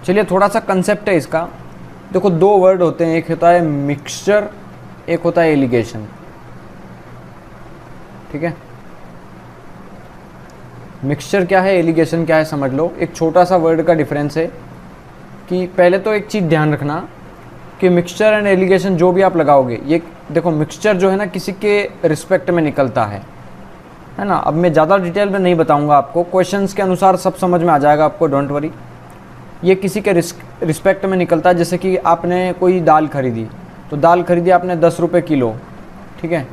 चलिए थोड़ा सा कंसेप्ट है इसका। देखो दो वर्ड होते हैं, एक होता है मिक्सचर, एक होता है एलिगेशन। ठीक है, मिक्सचर क्या है, एलिगेशन क्या है, समझ लो। एक छोटा सा वर्ड का डिफरेंस है कि पहले तो एक चीज़ ध्यान रखना कि मिक्सचर एंड एलिगेशन जो भी आप लगाओगे, ये देखो मिक्सचर जो है ना किसी के रिस्पेक्ट में निकलता है ना। अब मैं ज़्यादा डिटेल में नहीं बताऊंगा आपको, क्वेश्चंस के अनुसार सब समझ में आ जाएगा आपको, डोंट वरी। ये किसी के रिस्पेक्ट में निकलता है। जैसे कि आपने कोई दाल खरीदी, तो दाल खरीदी आपने 10 रुपये किलो, ठीक है।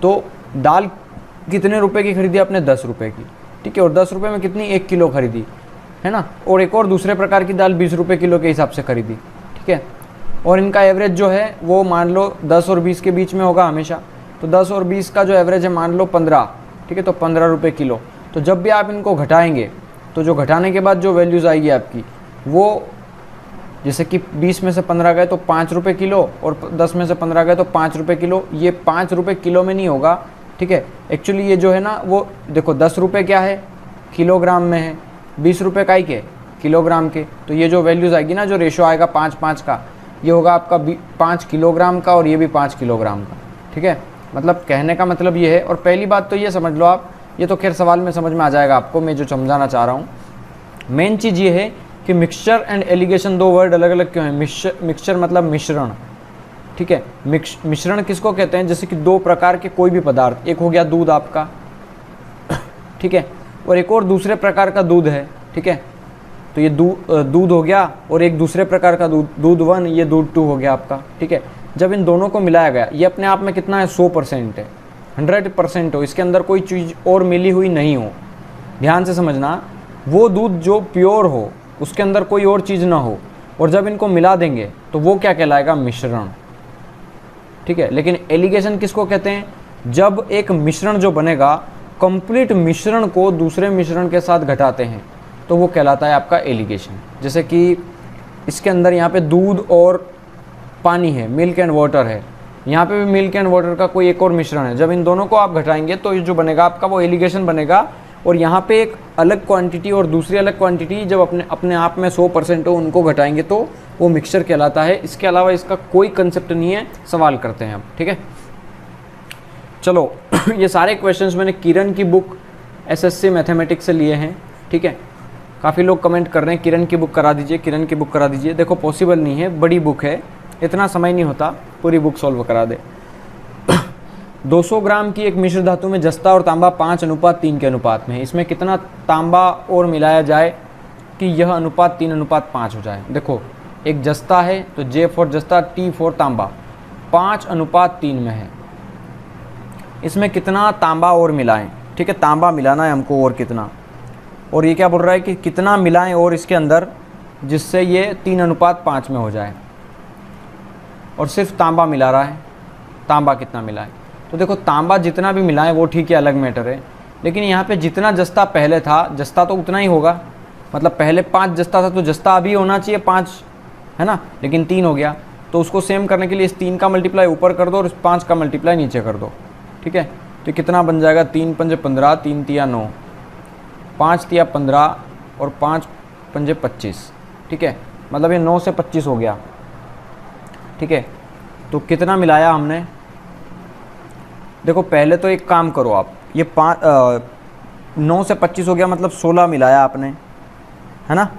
तो दाल कितने रुपए की खरीदी आपने, 10 रुपये की, ठीक है। और 10 रुपये में कितनी, 1 किलो खरीदी, है ना। और एक और दूसरे प्रकार की दाल 20 रुपये किलो के हिसाब से खरीदी, ठीक है। और इनका एवरेज जो है वो मान लो 10 और 20 के बीच में होगा हमेशा। तो 10 और 20 का जो एवरेज है मान लो 15, ठीक है। तो 15 रुपये किलो। तो जब भी आप इनको घटाएंगे, तो जो घटाने के बाद जो वैल्यूज़ आएगी आपकी, वो जैसे कि 20 में से 15 गए तो 5 रुपये किलो, और 10 में से 15 गए तो 5 रुपये किलो। ये 5 रुपये किलो में नहीं होगा, ठीक है। एक्चुअली ये जो है ना वो देखो 10 रुपये क्या है, किलोग्राम में है, 20 रुपये का ही के, किलोग्राम के। तो ये जो वैल्यूज़ आएगी ना, जो रेशो आएगा 5-5 का, ये होगा आपका 5 किलोग्राम का, और ये भी 5 किलोग्राम का, ठीक है। मतलब कहने का मतलब ये है। और पहली बात तो ये समझ लो आप, ये तो खैर सवाल में समझ में आ जाएगा आपको, मैं जो समझाना चाह रहा हूँ। मेन चीज़ ये है कि मिक्सचर एंड एलिगेशन दो वर्ड अलग अलग क्यों हैं। मिक्सचर मतलब मिश्रण, ठीक है। मिश्रण किसको कहते हैं, जैसे कि दो प्रकार के कोई भी पदार्थ, एक हो गया दूध आपका, ठीक है, और एक और दूसरे प्रकार का दूध है, ठीक है। तो ये दूध हो गया, और एक दूसरे प्रकार का दूध 1, ये दूध 2 हो गया आपका, ठीक है। जब इन दोनों को मिलाया गया, ये अपने आप में कितना है, 100% है, 100% हो, इसके अंदर कोई चीज़ और मिली हुई नहीं हो। ध्यान से समझना, वो दूध जो प्योर हो, उसके अंदर कोई और चीज़ ना हो, और जब इनको मिला देंगे तो वो क्या कहलाएगा, मिश्रण, ठीक है। लेकिन एलिगेशन किसको कहते हैं, जब एक मिश्रण जो बनेगा, कंप्लीट मिश्रण को दूसरे मिश्रण के साथ घटाते हैं, तो वो कहलाता है आपका एलिगेशन। जैसे कि इसके अंदर यहाँ पे दूध और पानी है, मिल्क एंड वाटर है, यहाँ पे भी मिल्क एंड वाटर का कोई एक और मिश्रण है। जब इन दोनों को आप घटाएंगे तो ये जो बनेगा आपका वो एलिगेशन बनेगा। और यहाँ पे एक अलग क्वांटिटी और दूसरी अलग क्वांटिटी जब अपने आप में 100% हो, उनको घटाएंगे तो वो मिक्सचर कहलाता है। इसके अलावा इसका कोई कंसेप्ट नहीं है। सवाल करते हैं अब, ठीक है। चलो ये सारे क्वेश्चंस मैंने किरण की बुक एसएससी मैथमेटिक्स से लिए हैं, ठीक है। काफ़ी लोग कमेंट कर रहे हैं किरण की बुक करा दीजिए, किरण की बुक करा दीजिए। देखो पॉसिबल नहीं है, बड़ी बुक है, इतना समय नहीं होता पूरी बुक सॉल्व करा दे। 200 ग्राम की एक मिश्र धातु में जस्ता और तांबा 5:3 के अनुपात में है। इसमें कितना तांबा और मिलाया जाए कि यह अनुपात 3:5 हो जाए। देखो एक जस्ता है तो J फॉर जस्ता, T फॉर तांबा, 5:3 में है। इसमें कितना तांबा और मिलाएं, ठीक है। तांबा मिलाना है हमको, और कितना, और ये क्या बोल रहा है कि कितना मिलाएं और इसके अंदर, जिससे ये 3:5 में हो जाए। और सिर्फ तांबा मिला रहा है, तांबा कितना मिलाएं। तो देखो तांबा जितना भी मिलाएं वो ठीक है, अलग मैटर है। लेकिन यहाँ पे जितना जस्ता पहले था, जस्ता तो उतना ही होगा। मतलब पहले 5 जस्ता था तो जस्ता अभी होना चाहिए 5, है ना। लेकिन 3 हो गया, तो उसको सेम करने के लिए इस 3 का मल्टीप्लाई ऊपर कर दो और इस 5 का मल्टीप्लाई नीचे कर दो, ठीक है। तो कितना बन जाएगा, 3 पंजे 15, 3 तिया 9, 5 तिया 15 और 5 पंजे 25, ठीक है। मतलब ये 9 से 25 हो गया, ठीक है। तो कितना मिलाया हमने, देखो पहले तो एक काम करो आप, ये 9 से 25 हो गया, मतलब 16 मिलाया आपने, है ना,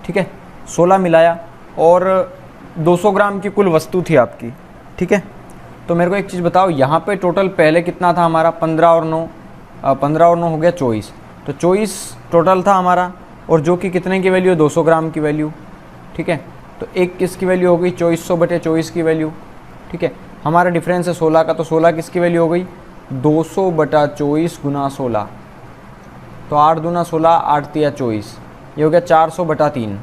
ठीक है। 16 मिलाया, और 200 ग्राम की कुल वस्तु थी आपकी, ठीक है। तो मेरे को एक चीज़ बताओ, यहाँ पे टोटल पहले कितना था हमारा, 15 और 9 हो गया 24। तो 24 टोटल था हमारा, और जो कि कितने की वैल्यू है, 200 ग्राम की वैल्यू, ठीक है। तो एक किसकी वैल्यू हो गई, 2400/24 की वैल्यू, ठीक है। हमारा डिफरेंस है 16 का, तो 16 किसकी वैल्यू हो गई, 200/24 गुना 16। तो 8 दूना 16, 8 तिया 24, ये हो गया 400/3,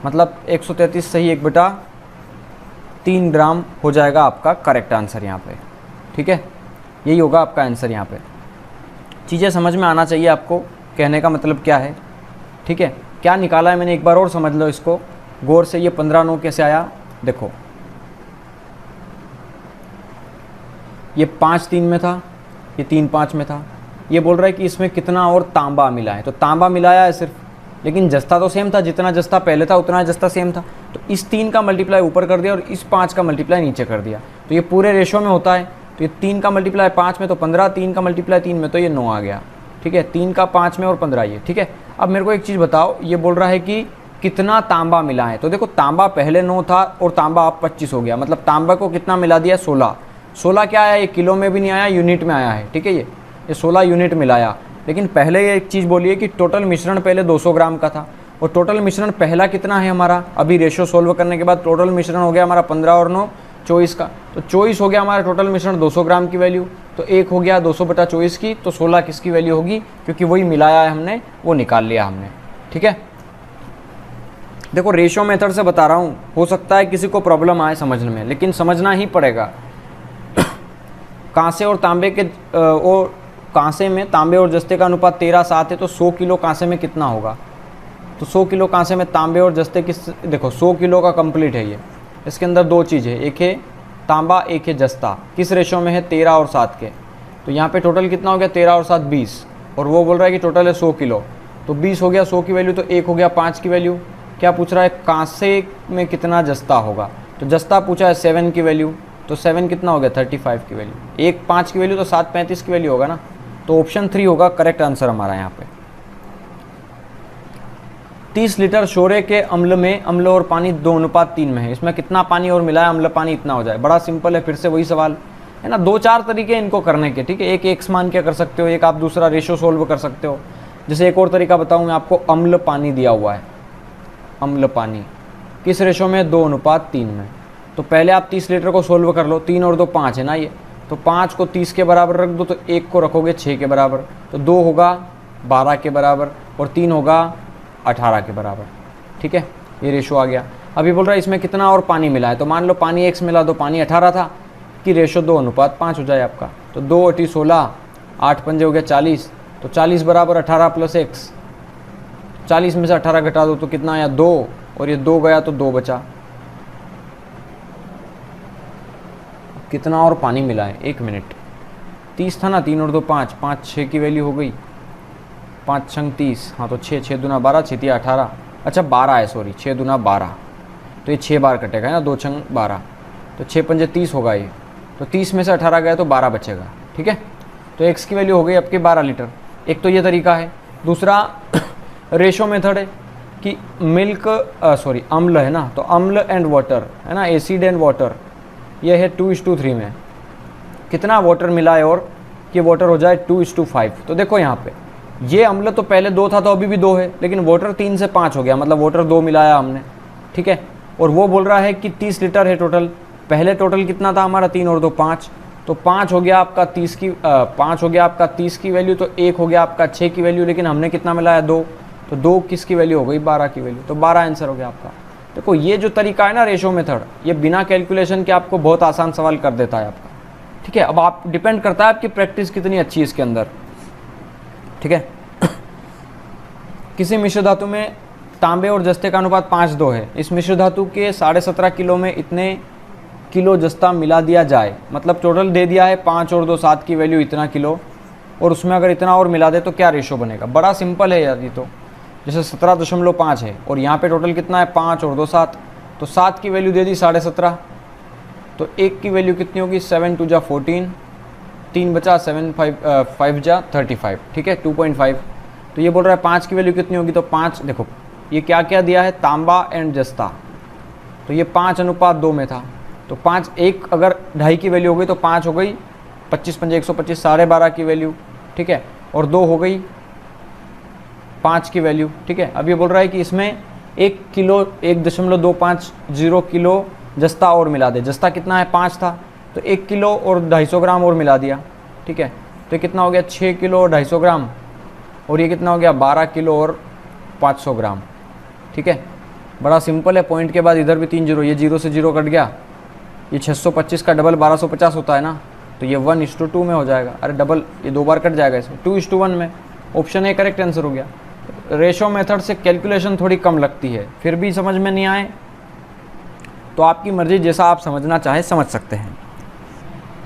मतलब 133 सही 1/3 ग्राम हो जाएगा आपका करेक्ट आंसर यहाँ पे, ठीक है। यही होगा आपका आंसर यहाँ पे। चीज़ें समझ में आना चाहिए आपको, कहने का मतलब क्या है, ठीक है। क्या निकाला है मैंने, एक बार और समझ लो इसको गौर से। ये 15/9 कैसे आया, देखो ये 5-3 में था, ये 3-5 में था। ये बोल रहा है कि इसमें कितना और तांबा मिला है, तो तांबा मिलाया है सिर्फ, लेकिन जस्ता तो सेम था, जितना जस्ता पहले था उतना जस्ता सेम था। तो इस 3 का मल्टीप्लाई ऊपर कर दिया और इस 5 का मल्टीप्लाई नीचे कर दिया। तो ये पूरे रेशो में होता है। तो ये 3 का मल्टीप्लाई 5 में तो 15, 3 का मल्टीप्लाई 3 में तो ये 9 आ गया। ठीक है, 3 का 5 में और 15 ये। ठीक है, अब मेरे को एक चीज़ बताओ, ये बोल रहा है कि कितना तांबा मिला है। तो देखो तांबा पहले 9 था और तांबा अब 25 हो गया, मतलब तांबा को कितना मिला दिया, 16। 16 क्या आया, ये किलो में भी नहीं आया, यूनिट में आया है। ठीक है, ये 16 यूनिट मिलाया। लेकिन पहले ये एक चीज़ बोलिए कि टोटल मिश्रण पहले 200 ग्राम का था, और टोटल मिश्रण पहला कितना है हमारा, अभी रेशो सोल्व करने के बाद टोटल मिश्रण हो गया हमारा 15 और 9 24 का। तो 24 हो गया हमारा टोटल मिश्रण 200 ग्राम की वैल्यू। तो 1 हो गया 200/24 की, तो 16 किसकी वैल्यू होगी, क्योंकि वही मिलाया है हमने, वो निकाल लिया हमने। ठीक है, देखो रेशो मेथड से बता रहा हूँ, हो सकता है किसी को प्रॉब्लम आए समझने में, लेकिन समझना ही पड़ेगा। कांसे और तांबे के और कांसे में तांबे और जस्ते का अनुपात 13:7 है, तो 100 किलो कांसे में कितना होगा। तो 100 किलो कांसे में तांबे और जस्ते किस, देखो 100 किलो का कंप्लीट है ये, इसके अंदर 2 चीज़ है, एक है तांबा एक है जस्ता। किस रेशो में है, 13 और 7 के। तो यहाँ पे टोटल कितना हो गया, 13 और 7 20, और वो बोल रहा है कि टोटल है 100 किलो। तो 20 हो गया 100 की वैल्यू, तो 1 हो गया 5 की वैल्यू। क्या पूछ रहा है, कांसे में कितना जस्ता होगा। तो जस्ता पूछा है 7 की वैल्यू, तो 7 कितना हो गया, 35 की वैल्यू। 1 5 की वैल्यू तो 7 35 की वैल्यू होगा ना। तो ऑप्शन 3 होगा करेक्ट आंसर हमारा यहाँ पे। 30 लीटर शोरे के अम्ल में अम्ल और पानी 2:3 में है, इसमें कितना पानी और मिला है, अम्ल पानी इतना हो जाए। बड़ा सिंपल है, फिर से वही सवाल है ना। 2-4 तरीके इनको करने के। ठीक है, एक एक्स मान के कर सकते हो, एक आप दूसरा रेशो सोल्व कर सकते हो। जैसे एक और तरीका बताऊँ मैं आपको, अम्ल पानी दिया हुआ है, अम्ल पानी किस रेशो में, 2:3 में। तो पहले आप 30 लीटर को सोल्व कर लो, 3 और 2 5 है ना ये, तो 5 को 30 के बराबर रख दो, तो 1 को रखोगे 6 के बराबर, तो 2 होगा 12 के बराबर और 3 होगा 18 के बराबर। ठीक है, ये रेशो आ गया। अभी बोल रहा है इसमें कितना और पानी मिला है, तो मान लो पानी x मिला, तो पानी 18 था, कि रेशो 2:5 हो जाए आपका। तो 2 × 16, 8 पंजे हो गया 40, तो 40 बराबर 18 + x। 40 में से 18 घटा दो तो कितना आया, 2, और ये 2 गया तो 2 बचा। कितना और पानी मिला है, 1 मिनट। 30 था ना, 3 और 2 5, 5 6 की वैल्यू हो गई, 5 छंग 30, हाँ तो 6 6 दूना 12, 6 तिया 18, अच्छा 12 है, सॉरी 6 दूना 12, तो ये 6 बार कटेगा है ना, 2 छंग 12, तो 6 पंजे 30 होगा ये। तो 30 में से 18 गया तो 12 बचेगा। ठीक है, तो x की वैल्यू हो गई आपके 12 लीटर। एक तो ये तरीका है। दूसरा रेशो मेथड है कि मिल्क सॉरी अम्ल है ना, तो अम्ल एंड वाटर है ना, एसिड एंड वाटर, ये है 2:3 में। कितना वाटर मिला है और कि वाटर हो जाए 2:5। तो देखो यहाँ पे ये अम्ल तो पहले 2 था तो अभी भी 2 है, लेकिन वाटर 3 से 5 हो गया, मतलब वाटर 2 मिलाया हमने। ठीक है, और वो बोल रहा है कि 30 लीटर है टोटल। पहले टोटल कितना था हमारा, 3 और 2 5, तो 5 हो गया आपका 30 की 5 हो गया आपका 30 की वैल्यू, तो 1 हो गया आपका 6 की वैल्यू, लेकिन हमने कितना मिलाया, 2, तो 2 किसकी वैल्यू हो गई, 12 की वैल्यू, तो 12 आंसर हो गया आपका। देखो ये जो तरीका है ना रेशो मेथड, ये बिना कैलकुलेशन के आपको बहुत आसान सवाल कर देता है आपका। ठीक है, अब आप डिपेंड करता है आपकी प्रैक्टिस कितनी अच्छी है इसके अंदर। ठीक है, किसी मिश्र धातु में तांबे और जस्ते का अनुपात 5:2 है। इस मिश्र धातु के 17.5 किलो में इतने किलो जस्ता मिला दिया जाए, मतलब टोटल दे दिया है 5 और 2 7 की वैल्यू इतना किलो, और उसमें अगर इतना और मिला दे तो क्या रेशो बनेगा। बड़ा सिंपल है यार ये तो, जैसे 17.5 है और यहाँ पे टोटल कितना है 5 और 2 7, तो 7 की वैल्यू दे दी 17.5, तो 1 की वैल्यू कितनी होगी, 7 2 जा 14, 3 बचा 7 5 जा 35। ठीक है, 2.5। तो ये बोल रहा है 5 की वैल्यू कितनी होगी, तो 5, देखो ये क्या क्या दिया है, तांबा एंड जस्ता, तो ये 5:2 में था, तो 5 1 अगर 2.5 की वैल्यू हो गई तो 5 हो गई 25 पंजे 125, 12.5 की वैल्यू। ठीक है, और 2 हो गई 5 की वैल्यू। ठीक है, अब ये बोल रहा है कि इसमें 1 किलो 1.250 किलो जस्ता और मिला दे। जस्ता कितना है, 5 था, तो 1 किलो और 250 ग्राम और मिला दिया। ठीक है, तो कितना हो गया, 6 किलो और 250 ग्राम, और ये कितना हो गया, 12 किलो और 500 ग्राम। ठीक है, बड़ा सिंपल है। पॉइंट के बाद इधर भी 3 जीरो, ये 0 से 0 कट गया, ये 625 का डबल 1250 होता है ना, तो ये 1:2 में हो जाएगा। अरे डबल ये 2 बार कट जाएगा इसमें, 2:1 में। ऑप्शन ए करेक्ट आंसर हो गया। रेशो मेथड से कैलकुलेशन थोड़ी कम लगती है, फिर भी समझ में नहीं आए तो आपकी मर्जी, जैसा आप समझना चाहें समझ सकते हैं।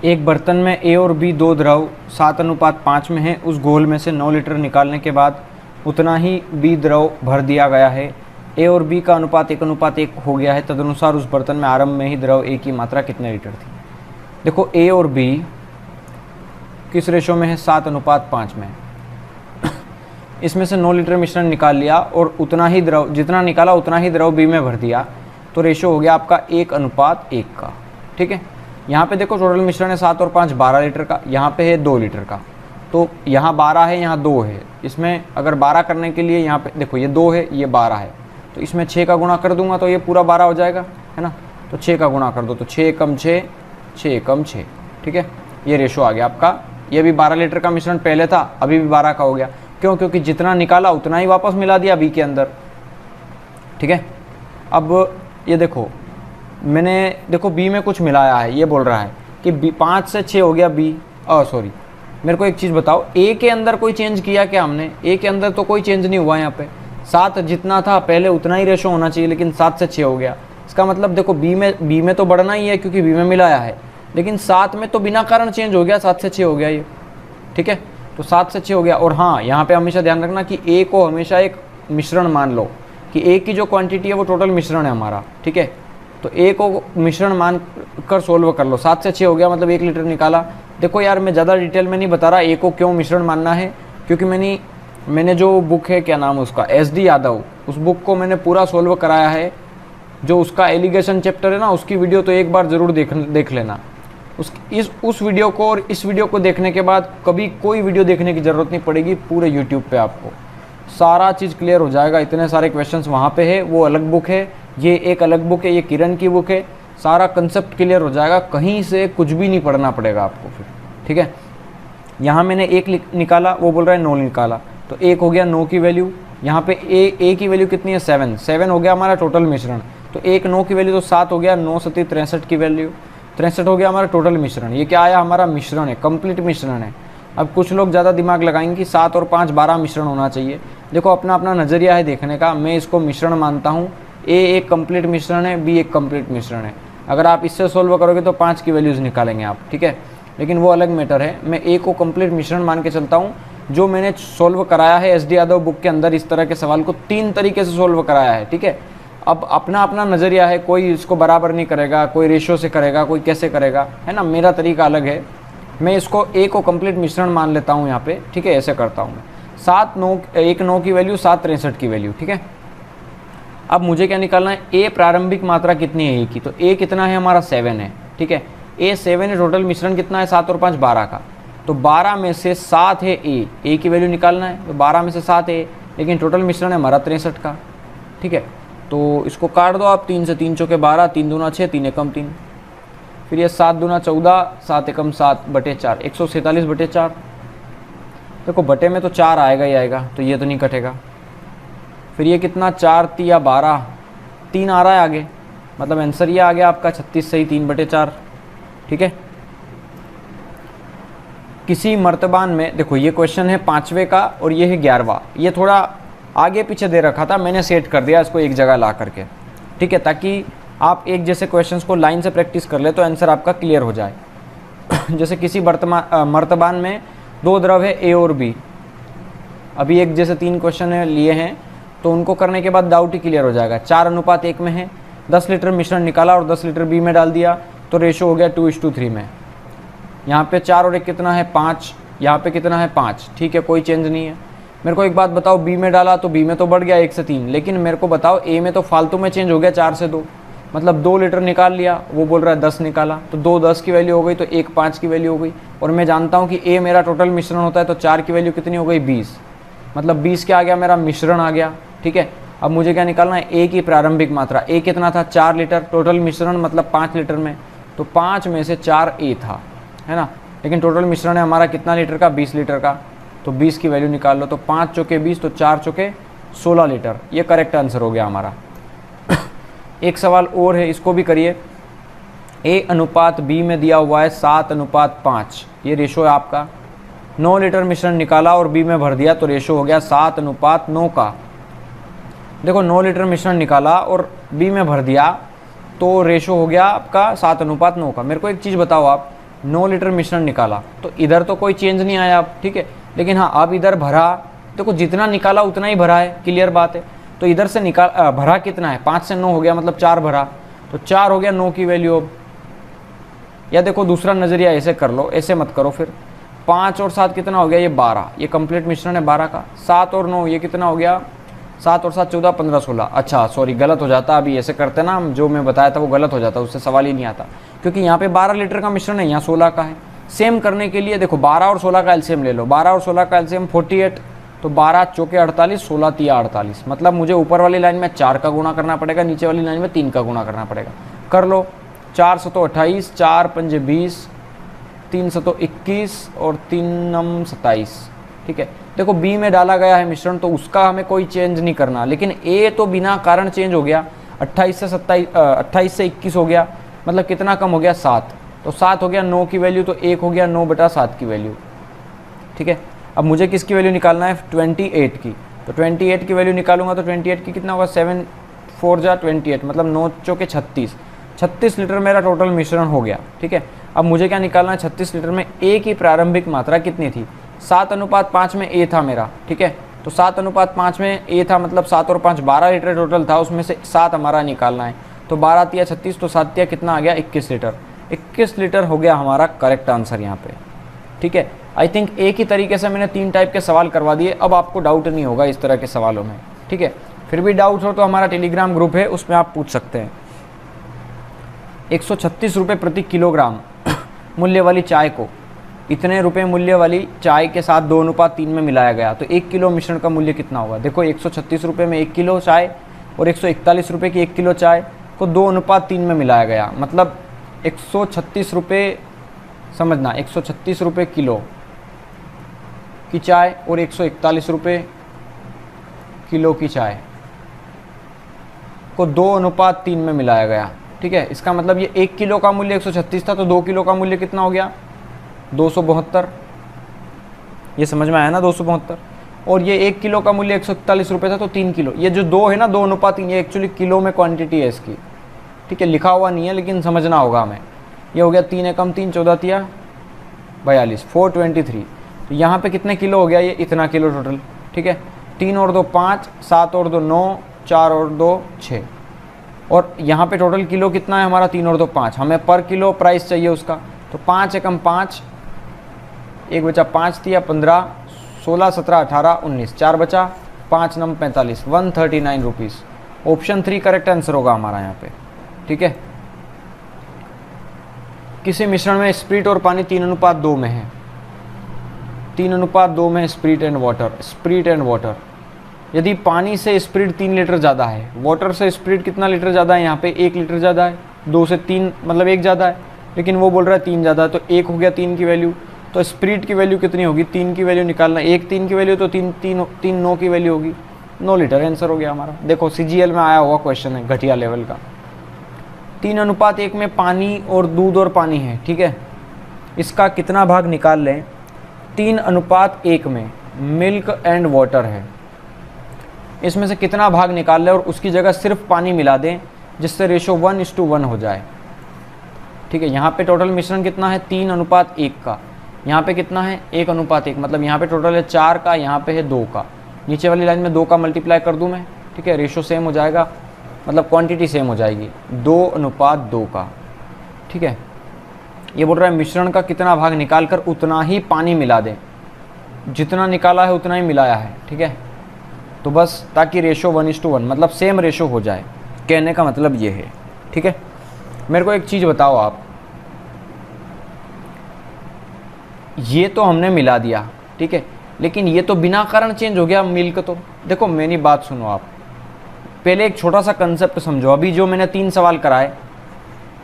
एक बर्तन में ए और बी 2 द्रव 7:5 में है। उस घोल में से 9 लीटर निकालने के बाद उतना ही बी द्रव भर दिया गया है। ए और बी का अनुपात 1:1 हो गया है, तदनुसार उस बर्तन में आरंभ में ही द्रव ए की मात्रा कितने लीटर थी। देखो ए और बी किस रेशो में है, 7:5 में। इसमें से 9 लीटर मिश्रण निकाल लिया और उतना ही द्रव, जितना निकाला उतना ही द्रव बी में भर दिया, तो रेशो हो गया आपका 1:1 का। ठीक है, यहाँ पे देखो टोटल मिश्रण है 7 और 5 12 लीटर का, यहाँ पे है 2 लीटर का, तो यहाँ 12 है, यहाँ 2 है। इसमें अगर 12 करने के लिए यहाँ पे देखो ये 2 है, ये 12 है, तो इसमें 6 का गुणा कर दूंगा तो ये पूरा 12 हो जाएगा, है ना। तो 6 का गुणा कर दो तो 6 कम 6, 6 कम 6। ठीक है, ये रेशो आ गया आपका। ये भी 12 लीटर का मिश्रण पहले था, अभी भी 12 का हो गया। क्यों? क्योंकि जितना निकाला उतना ही वापस मिला दिया बी के अंदर। ठीक है, अब ये देखो मैंने देखो बी में कुछ मिलाया है, ये बोल रहा है कि बी 5 से 6 हो गया बी। सॉरी, मेरे को एक चीज़ बताओ, ए के अंदर कोई चेंज किया क्या हमने? ए के अंदर तो कोई चेंज नहीं हुआ। यहाँ पे 7 जितना था पहले उतना ही रेशो होना चाहिए, लेकिन 7 से 6 हो गया। इसका मतलब देखो बी में तो बढ़ना ही है क्योंकि बी में मिलाया है, लेकिन 7 में तो बिना कारण चेंज हो गया, 7 से 6 हो गया ये। ठीक है, तो 7 से 6 हो गया। और हाँ, यहाँ पे हमेशा ध्यान रखना कि ए को हमेशा एक मिश्रण मान लो, कि ए की जो क्वांटिटी है वो टोटल मिश्रण है हमारा। ठीक है, तो ए को मिश्रण मान कर सोल्व कर लो। 7 से 6 हो गया मतलब 1 लीटर निकाला। देखो यार, मैं ज़्यादा डिटेल में नहीं बता रहा ए को क्यों मिश्रण मानना है, क्योंकि मैंने जो बुक है, क्या नाम है उसका, SD यादव, उस बुक को मैंने पूरा सोल्व कराया है। जो उसका एलिगेशन चैप्टर है ना, उसकी वीडियो तो एक बार ज़रूर देख लेना। उस वीडियो को और इस वीडियो को देखने के बाद कभी कोई वीडियो देखने की ज़रूरत नहीं पड़ेगी। पूरे यूट्यूब पे आपको सारा चीज़ क्लियर हो जाएगा। इतने सारे क्वेश्चंस वहाँ पे है, वो अलग बुक है, ये एक अलग बुक है, ये किरण की बुक है। सारा कंसेप्ट क्लियर हो जाएगा, कहीं से कुछ भी नहीं पढ़ना पड़ेगा आपको फिर। ठीक है, यहाँ मैंने 1 निकाला, वो बोल रहा है 9 निकाला, तो 1 हो गया 9 की वैल्यू। यहाँ पे ए की वैल्यू कितनी है, 7 हो गया हमारा टोटल मिश्रण। तो 1 9 की वैल्यू तो 7 हो गया, 9 7 63 की वैल्यू, 63 हो गया हमारा टोटल मिश्रण। ये क्या आया, हमारा मिश्रण है, कंप्लीट मिश्रण है। अब कुछ लोग ज़्यादा दिमाग लगाएंगे कि 7 और 5 12 मिश्रण होना चाहिए। देखो अपना अपना नज़रिया है देखने का। मैं इसको मिश्रण मानता हूँ। ए एक कंप्लीट मिश्रण है, बी एक कंप्लीट मिश्रण है। अगर आप इससे सोल्व करोगे तो 5 की वैल्यूज़ निकालेंगे आप। ठीक है, लेकिन वो अलग मैटर है। मैं ए को कंप्लीट मिश्रण मान के चलता हूँ। जो मैंने सोल्व कराया है SD यादव बुक के अंदर, इस तरह के सवाल को 3 तरीके से सोल्व कराया है। ठीक है, अब अपना अपना नज़रिया है, कोई इसको बराबर नहीं करेगा, कोई रेशो से करेगा, कोई कैसे करेगा, है ना। मेरा तरीका अलग है। मैं इसको ए को कंप्लीट मिश्रण मान लेता हूँ यहाँ पे। ठीक है, ऐसे करता हूँ मैं। 1 9 की वैल्यू, 7 63 की वैल्यू। ठीक है, अब मुझे क्या निकालना है, ए प्रारंभिक मात्रा कितनी है ए की। तो ए कितना है हमारा, 7 है। ठीक है, ए 7 है, टोटल मिश्रण कितना है, 7 और 5 12 का। तो 12 में से 7 है ए की वैल्यू निकालना है। तो 12 में से 7 है, लेकिन टोटल मिश्रण है हमारा 63 का। ठीक है, तो इसको काट दो आप, 3 से 3 चौके 12, 3 दूना 6, 3 एकम 3, फिर ये 7 दूना 14, 7 एकम 7 बटे 4, 147 बटे 4। देखो बटे में तो 4 आएगा ही आएगा, तो ये तो नहीं कटेगा। फिर ये कितना, 4 3 12, 3 आ रहा है आगे, मतलब आंसर ये आ गया आपका 36 सही, 3 बटे 4। ठीक है, किसी मर्तबान में, देखो ये क्वेश्चन है 5वें का और ये है 11वां। ये थोड़ा आगे पीछे दे रखा था, मैंने सेट कर दिया इसको एक जगह ला करके। ठीक है, ताकि आप एक जैसे क्वेश्चंस को लाइन से प्रैक्टिस कर ले तो आंसर आपका क्लियर हो जाए। जैसे किसी मर्तबान में 2 द्रव है ए और बी। अभी एक जैसे 3 क्वेश्चन है लिए हैं, तो उनको करने के बाद डाउट ही क्लियर हो जाएगा। 4:1 में है, 10 लीटर मिश्रण निकाला और 10 लीटर बी में डाल दिया, तो रेशो हो गया 2:3 में। यहाँ पे 4 और 1 कितना है, 5। यहाँ पे कितना है, 5। ठीक है, कोई चेंज नहीं है। मेरे को एक बात बताओ, बी में डाला तो बी में तो बढ़ गया 1 से 3, लेकिन मेरे को बताओ ए में तो फालतू में चेंज हो गया 4 से 2, मतलब 2 लीटर निकाल लिया, वो बोल रहा है 10 निकाला, तो 2 10 की वैल्यू हो गई, तो 1 5 की वैल्यू हो गई। और मैं जानता हूँ कि ए मेरा टोटल मिश्रण होता है, तो 4 की वैल्यू कितनी हो गई, 20, मतलब 20 क्या आ गया, मेरा मिश्रण आ गया। ठीक है, अब मुझे क्या निकालना है, ए की प्रारंभिक मात्रा। ए कितना था, 4 लीटर, टोटल मिश्रण मतलब 5 लीटर में, तो 5 में से 4 ए था, है ना। लेकिन टोटल मिश्रण है हमारा कितना लीटर का, 20 लीटर का, तो 20 की वैल्यू निकाल लो। तो 5 चौके 20, तो 4 चौके 16 लीटर। ये करेक्ट आंसर हो गया हमारा। एक सवाल और है, इसको भी करिए। ए अनुपात बी में दिया हुआ है 7:5, ये रेशो है आपका। 9 लीटर मिश्रण निकाला और बी में भर दिया, तो रेशो हो गया 7:9 का। देखो 9 लीटर मिश्रण निकाला और बी में भर दिया, तो रेशो हो गया आपका 7:9 का। मेरे को एक चीज़ बताओ, आप 9 लीटर मिश्रण निकाला तो इधर तो कोई चेंज नहीं आया आप, ठीक है, लेकिन हाँ अब इधर भरा देखो जितना निकाला उतना ही भरा है, क्लियर बात है। तो इधर से भरा कितना है, 5 से 9 हो गया, मतलब 4 भरा, तो 4 हो गया 9 की वैल्यू अब। या देखो दूसरा नज़रिया ऐसे कर लो, ऐसे मत करो फिर, 5 और 7 कितना हो गया, ये 12, ये कंप्लीट मिश्रण है 12 का। 7 और 9 ये कितना हो गया, 7 और 7 14, 15 16। अच्छा सॉरी गलत हो जाता, अभी ऐसे करते ना हम, जो मैं बताया था वो गलत हो जाता, उससे सवाल ही नहीं आता, क्योंकि यहाँ पे 12 लीटर का मिश्रण है, यहाँ 16 का है। सेम करने के लिए देखो 12 और 16 का एलसीएम ले लो, 12 और 16 का एलसीएम 48, तो 12 चौके 48, 16 तिया 48, मतलब मुझे ऊपर वाली लाइन में 4 का गुणा करना पड़ेगा, नीचे वाली लाइन में 3 का गुणा करना पड़ेगा। कर लो, 4 सतो 28, 4 पंजे 20, 3 सतो 21 और 3 नम 27। ठीक है, देखो बी में डाला गया है मिश्रण, तो उसका हमें कोई चेंज नहीं करना, लेकिन ए तो बिना कारण चेंज हो गया, 28 से 21 हो गया, मतलब कितना कम हो गया, 7। तो 7 हो गया 9 की वैल्यू, तो 1 हो गया 9/7 की वैल्यू। ठीक है, अब मुझे किसकी वैल्यू निकालना है, 28 की। तो 28 की वैल्यू निकालूंगा तो 28 की कितना होगा, 7 4 जा 28, मतलब 9 चौके 36 लीटर मेरा टोटल मिश्रण हो गया। ठीक है, अब मुझे क्या निकालना है, 36 लीटर में ए की प्रारंभिक मात्रा कितनी थी, 7:5 में ए था मेरा। ठीक है, तो 7:5 में ए था, मतलब 7 और 5 12 लीटर टोटल था, उसमें से 7 हमारा निकालना है। तो 12 तिया 36, तो 7 तिया कितना आ गया, 21 लीटर। 21 लीटर हो गया हमारा करेक्ट आंसर यहाँ पे। ठीक है, आई थिंक एक ही तरीके से मैंने 3 टाइप के सवाल करवा दिए, अब आपको डाउट नहीं होगा इस तरह के सवालों में। ठीक है, फिर भी डाउट हो तो हमारा टेलीग्राम ग्रुप है, उसमें आप पूछ सकते हैं। 136 रुपये प्रति किलोग्राम मूल्य वाली चाय को इतने रुपए मूल्य वाली चाय के साथ 2:3 में मिलाया गया, तो 1 किलो मिश्रण का मूल्य कितना होगा। देखो 136 रुपये में 1 किलो चाय और 141 रुपये की 1 किलो चाय को 2:3 में मिलाया गया, मतलब 136 रुपये, समझना 136 रुपये किलो की चाय और 141 रुपये किलो की चाय को 2:3 में मिलाया गया। ठीक है, इसका मतलब ये 1 किलो का मूल्य 136 था, तो 2 किलो का मूल्य कितना हो गया, 272। ये समझ में आया ना, 272। और ये 1 किलो का मूल्य 141 रुपये था, तो 3 किलो, ये जो 2 है ना 2:3, ये एक्चुअली किलो में क्वांटिटी है इसकी। ठीक है, लिखा हुआ नहीं है लेकिन समझना होगा हमें। ये हो गया 3 एकम 3, 14 तिया 42, 423। तो यहाँ पे कितने किलो हो गया, ये इतना किलो टोटल। ठीक है, 3 और 2 5, 7 और 2 9, 4 और 2 6, और यहाँ पे टोटल किलो कितना है हमारा, 3 और 2 5। हमें पर किलो प्राइस चाहिए उसका, तो 5 एकम 5, 1 बचा 5 तिया 15, 16 17 18 19, 4 बचा 5 नम 45, 139 रुपीज़। ऑप्शन 3 करेक्ट आंसर होगा हमारा यहाँ पे। ठीक है, किसी मिश्रण में स्प्रिट और पानी 3:2 में है, 3:2 में है spirit and water, spirit and water. यदि पानी से स्प्रिट 3 लीटर ज़्यादा है, वाटर से स्प्रिट कितना लीटर ज़्यादा है, यहाँ पे 1 लीटर ज़्यादा है, 2 से 3 मतलब 1 ज़्यादा है, लेकिन वो बोल रहा है 3 ज़्यादा है, तो 1 हो गया 3 की वैल्यू। तो स्प्रिट की वैल्यू कितनी होगी, 3 की वैल्यू निकालना, 1 3 की वैल्यू, तो 3 9 की वैल्यू होगी, 9 लीटर आंसर हो गया हमारा। देखो CGL में आया हुआ क्वेश्चन है, घटिया लेवल का। 3:1 में पानी और दूध और पानी है। ठीक है, इसका कितना भाग निकाल लें, 3:1 में मिल्क एंड वाटर है, इसमें से कितना भाग निकाल लें और उसकी जगह सिर्फ पानी मिला दें, जिससे रेशो 1:1 हो जाए। ठीक है, यहाँ पे टोटल मिश्रण कितना है, 3:1 का, यहाँ पे कितना है 1:1, मतलब यहाँ पे टोटल है 4 का, यहाँ पे है 2 का, नीचे वाली लाइन में 2 का मल्टीप्लाई कर दूँ मैं। ठीक है, रेशो सेम हो जाएगा, मतलब क्वांटिटी सेम हो जाएगी, 2:2 का। ठीक है, ये बोल रहा है मिश्रण का कितना भाग निकाल कर उतना ही पानी मिला दें, जितना निकाला है उतना ही मिलाया है। ठीक है, तो बस ताकि रेशो 1:1 मतलब सेम रेशो हो जाए, कहने का मतलब ये है। ठीक है, मेरे को एक चीज़ बताओ आप, ये तो हमने मिला दिया, ठीक है, लेकिन ये तो बिना कारण चेंज हो गया मिल्क। तो देखो मेरी बात सुनो आप, पहले एक छोटा सा कंसेप्ट समझो। अभी जो मैंने 3 सवाल कराए,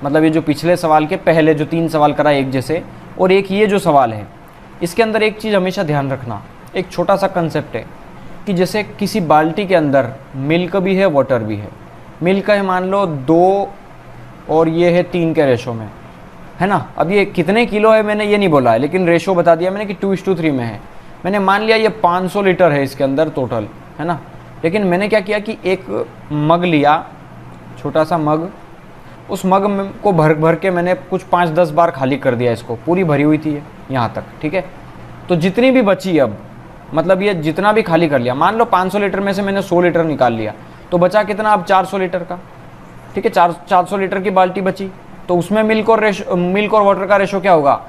मतलब ये जो पिछले सवाल के पहले जो 3 सवाल कराए एक जैसे, और एक ये जो सवाल है, इसके अंदर एक चीज़ हमेशा ध्यान रखना, एक छोटा सा कंसेप्ट है कि जैसे किसी बाल्टी के अंदर मिल्क भी है वाटर भी है। मिल्क है मान लो 2 और ये है 3 के रेशो में, है ना। अब ये कितने किलो है मैंने ये नहीं बोला है, लेकिन रेशो बता दिया मैंने कि 2:3 में है। मैंने मान लिया ये 500 लीटर है इसके अंदर टोटल, है ना। लेकिन मैंने क्या किया कि एक मग लिया, छोटा सा मग, उस मग में को भर भर के मैंने कुछ 5-10 बार खाली कर दिया इसको, पूरी भरी हुई थी यहाँ तक, ठीक है। तो जितनी भी बची अब मतलब ये जितना भी खाली कर लिया, मान लो 500 लीटर में से मैंने 100 लीटर निकाल लिया, तो बचा कितना अब 400 लीटर का, ठीक है, 400 लीटर की बाल्टी बची, तो उसमें मिल्क और वाटर का रेशो क्या होगा,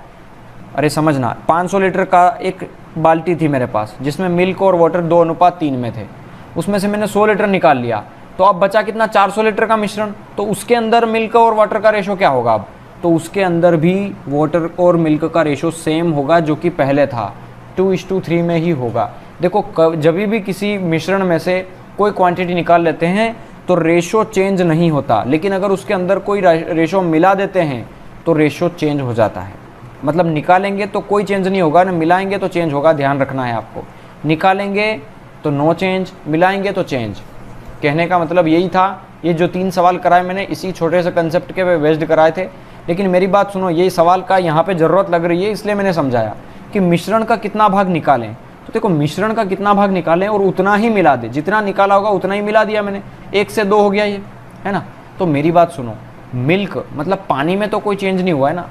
अरे समझना, 500 लीटर का एक बाल्टी थी मेरे पास जिसमें मिल्क और वाटर 2:3 में थे, उसमें से मैंने 100 लीटर निकाल लिया, तो अब बचा कितना, 400 लीटर का मिश्रण, तो उसके अंदर मिल्क और वाटर का रेशो क्या होगा अब, तो उसके अंदर भी वाटर और मिल्क का रेशो सेम होगा जो कि पहले था, 2:3 में ही होगा। देखो जब भी किसी मिश्रण में से कोई क्वांटिटी निकाल लेते हैं तो रेशो चेंज नहीं होता, लेकिन अगर उसके अंदर कोई रेशो मिला देते हैं तो रेशो चेंज हो जाता है। मतलब निकालेंगे तो कोई चेंज नहीं होगा ना, मिलाएंगे तो चेंज होगा, ध्यान रखना है आपको। निकालेंगे तो नो चेंज, मिलाएंगे तो चेंज। कहने का मतलब यही था। ये जो 3 सवाल कराए मैंने इसी छोटे से कंसेप्ट के बेस्ड कराए थे, लेकिन मेरी बात सुनो, ये सवाल का यहाँ पे ज़रूरत लग रही है, इसलिए मैंने समझाया कि मिश्रण का कितना भाग निकालें। तो देखो मिश्रण का कितना भाग निकालें और उतना ही मिला दे, जितना निकाला होगा उतना ही मिला दिया मैंने, 1 से 2 हो गया ये, है ना। तो मेरी बात सुनो, मिल्क मतलब पानी में तो कोई चेंज नहीं हुआ है ना,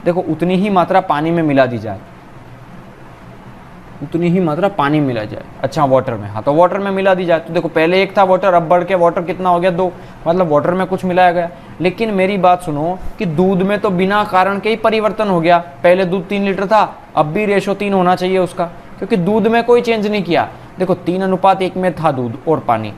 देखो उतनी ही मात्रा पानी में मिला दी जाए, उतनी ही मात्रा पानी मिला जाए। अच्छा वाटर में, हाँ तो वाटर में मिला दी जाए, तो देखो पहले 1 था वाटर, अब बढ़ के वाटर कितना हो गया 2, मतलब वाटर में कुछ मिलाया गया। लेकिन मेरी बात सुनो कि दूध में तो बिना कारण के ही परिवर्तन हो गया, पहले दूध 3 लीटर था, अब भी रेशो 3 होना चाहिए उसका, क्योंकि दूध में कोई चेंज नहीं किया। देखो 3:1 में था दूध और पानी,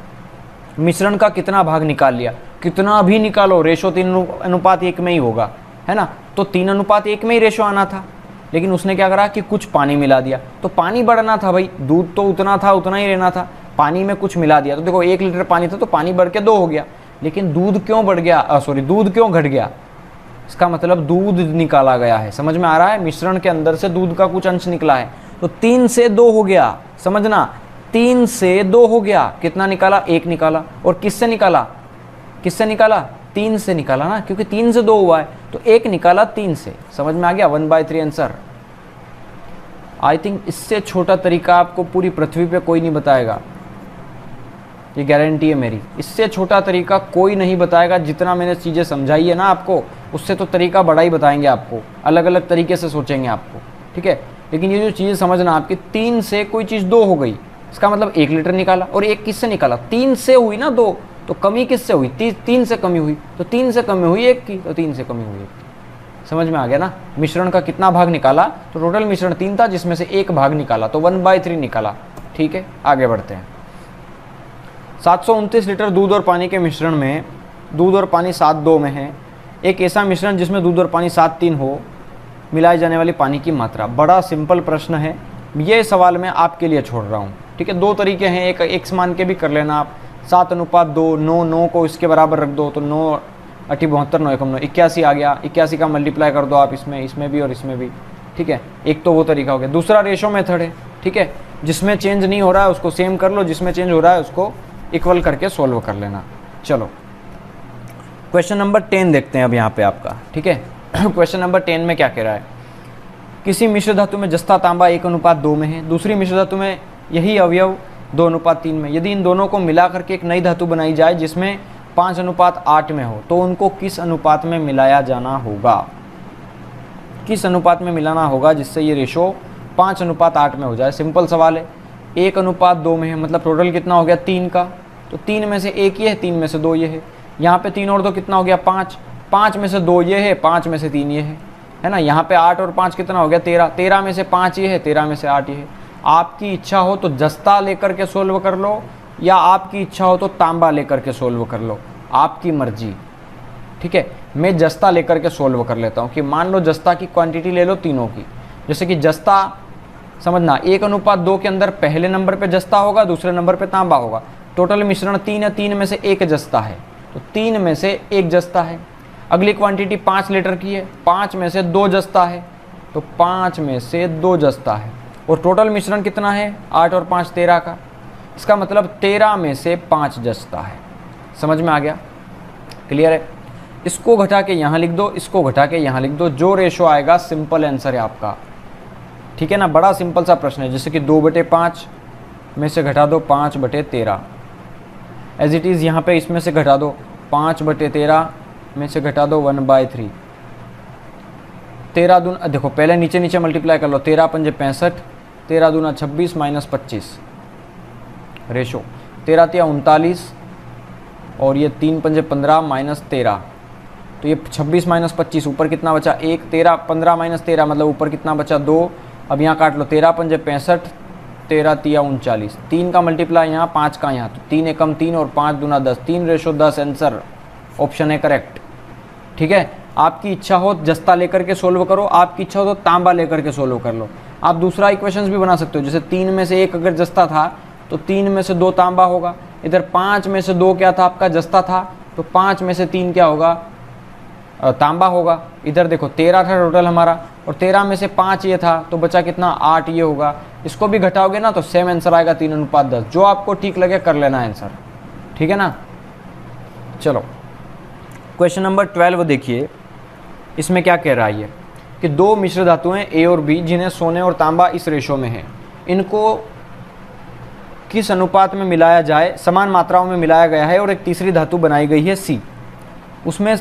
मिश्रण का कितना भाग निकाल लिया, कितना भी निकालो रेशो 3:1 में ही होगा, है ना। तो 3:1 में ही रेशो आना था, लेकिन उसने क्या करा कि कुछ पानी मिला दिया, तो पानी बढ़ना था भाई, दूध तो उतना था उतना ही रहना था, पानी में कुछ मिला दिया। तो देखो 1 लीटर पानी था तो पानी बढ़ के 2 हो गया, लेकिन दूध क्यों बढ़ गया, दूध क्यों घट गया, इसका मतलब दूध निकाला गया है। समझ में आ रहा है, मिश्रण के अंदर से दूध का कुछ अंश निकला है, तो 3 से 2 हो गया, समझना 3 से 2 हो गया। कितना निकाला, 1 निकाला, और किससे निकाला, 3 से निकाला ना, क्योंकि 3 से 2 हुआ है, तो 1 निकाला 3 से। समझ में आ गया, 1/3 आंसर। आई थिंक इससे छोटा तरीका आपको पूरी पृथ्वी पे कोई नहीं बताएगा, ये गारंटी है मेरी। इससे छोटा तरीका कोई नहीं बताएगा, जितना मैंने चीज़ें समझाई है ना आपको, उससे तो तरीका बड़ा ही बताएंगे आपको, अलग अलग तरीके से सोचेंगे आपको, ठीक है। लेकिन ये जो चीज़ें समझना आपकी, 3 से कोई चीज़ 2 हो गई, इसका मतलब 1 लीटर निकाला, और 1 किससे निकाला, 3 से हुई ना 2, तो कमी किससे हुई, 3 से कमी हुई, तो 3 से कमी हुई 1 की, तो 3 से कमी हुई 1 की। समझ में आ गया ना। मिश्रण का कितना भाग निकाला, तो टोटल मिश्रण 3 था जिसमें से 1 भाग निकाला, तो 1/3 निकाला, ठीक है। आगे बढ़ते हैं। 729 लीटर दूध और पानी के मिश्रण में दूध और पानी 7:2 में है, एक ऐसा मिश्रण जिसमें दूध और पानी 7:3 हो, मिलाई जाने वाली पानी की मात्रा। बड़ा सिंपल प्रश्न है, ये सवाल मैं आपके लिए छोड़ रहा हूँ, ठीक है। 2 तरीके हैं, एक x मान के भी कर लेना आप, 7:2, 9 को इसके बराबर रख दो, तो 9 8 72 9 9 81 आ गया, 81 का मल्टीप्लाई कर दो आप इसमें भी और इसमें भी, ठीक है। एक तो वो तरीका हो गया। दूसरा रेशो मेथड है, ठीक है, जिसमें चेंज नहीं हो रहा है उसको सेम कर लो, जिसमें चेंज हो रहा है उसको इक्वल करके सोल्व कर लेना। चलो क्वेश्चन नंबर 10 देखते हैं अब यहाँ पे आपका, ठीक है। क्वेश्चन नंबर 10 में क्या कह रहा है, किसी मिश्र धातु में जस्ता तांबा 1:2 में है, दूसरी मिश्र धातु में यही अवयव 2:3 में। यदि इन दोनों को मिला करके एक नई धातु बनाई जाए जिसमें 5:8 में हो, तो उनको किस अनुपात में मिलाया जाना होगा, किस अनुपात में मिलाना होगा जिससे ये रेशो 5:8 में हो जाए। सिंपल सवाल है, 1:2 में है, मतलब टोटल कितना हो गया 3 का, तो 3 में से 1 ये है, 3 में से 2 ये है, यहाँ पे 3 और 2 कितना हो गया 5, 5 में से 2 ये है, 5 में से 3 ये है ना। यहाँ पे 8 और 5 कितना हो गया 13, 13 में से 5 ये है, 13 में से 8 ये है। आपकी इच्छा हो तो जस्ता लेकर के सोल्व कर लो, या आपकी इच्छा हो तो तांबा लेकर के सोल्व कर लो, आपकी मर्जी, ठीक है। मैं जस्ता लेकर के सोल्व कर लेता हूँ कि मान लो जस्ता की क्वांटिटी ले लो तीनों की, जैसे कि जस्ता समझना 1:2 के अंदर पहले नंबर पे जस्ता होगा, दूसरे नंबर पे तांबा होगा। टोटल मिश्रण 3 है, 3 में से 1 जस्ता है, तो 3 में से 1 जस्ता है। अगली क्वांटिटी 5 लीटर की है, 5 में से 2 जस्ता है, तो 5 में से 2 जस्ता है। और टोटल मिश्रण कितना है 8 और 5 13 का, इसका मतलब 13 में से 5 जस्ता है। समझ में आ गया, क्लियर है। इसको घटा के यहाँ लिख दो, इसको घटा के यहाँ लिख दो, जो रेशो आएगा सिंपल आंसर है आपका, ठीक है ना। बड़ा सिंपल सा प्रश्न है, जैसे कि 2/5 में से घटा दो 5/13, एज इट इज़ यहाँ पे इसमें से घटा दो 5/13 में से घटा दो 1/3, 13 दून, देखो पहले नीचे नीचे मल्टीप्लाई कर लो, 13 × 5 = 65, 13 दूना 26 माइनस 25 रेशो, 13 तिया 39 और ये 3 पंजे 15 माइनस 13, तो ये 26 माइनस 25, ऊपर कितना बचा 1, 13 15 माइनस 13 मतलब ऊपर कितना बचा 2। अब यहाँ काट लो, 13 पंजे 65, 13 तिया 39, 3 का मल्टीप्लाई यहाँ 5 का यहाँ, तो 3 एकम 3 और 5 दूना 10, 3 रेशो 10 आंसर ऑप्शन है करेक्ट। ठीक है, आपकी इच्छा हो जस्ता लेकर के सोल्व करो, आपकी इच्छा हो तो तांबा लेकर के सोल्व कर लो। आप दूसरा इक्वेशंस भी बना सकते हो, जैसे 3 में से 1 अगर जस्ता था तो 3 में से 2 तांबा होगा। इधर 5 में से 2 क्या था आपका जस्ता था, तो 5 में से 3 क्या होगा तांबा होगा। इधर देखो 13 था टोटल हमारा और 13 में से 5 ये था तो बचा कितना 8 ये होगा। इसको भी घटाओगे ना तो सेम आंसर आएगा 3:10। जो आपको ठीक लगे कर लेना आंसर, ठीक है ना। चलो क्वेश्चन नंबर 12 देखिए, इसमें क्या कह रहा है ये कि दो मिश्र धातुएं ए और बी जिन्हें सोने और तांबा इस रेशो में है, इनको किस अनुपात में मिलाया जाए, समान मात्राओं में मिलाया गया है और एक तीसरी धातु बनाई गई है सी, उसमें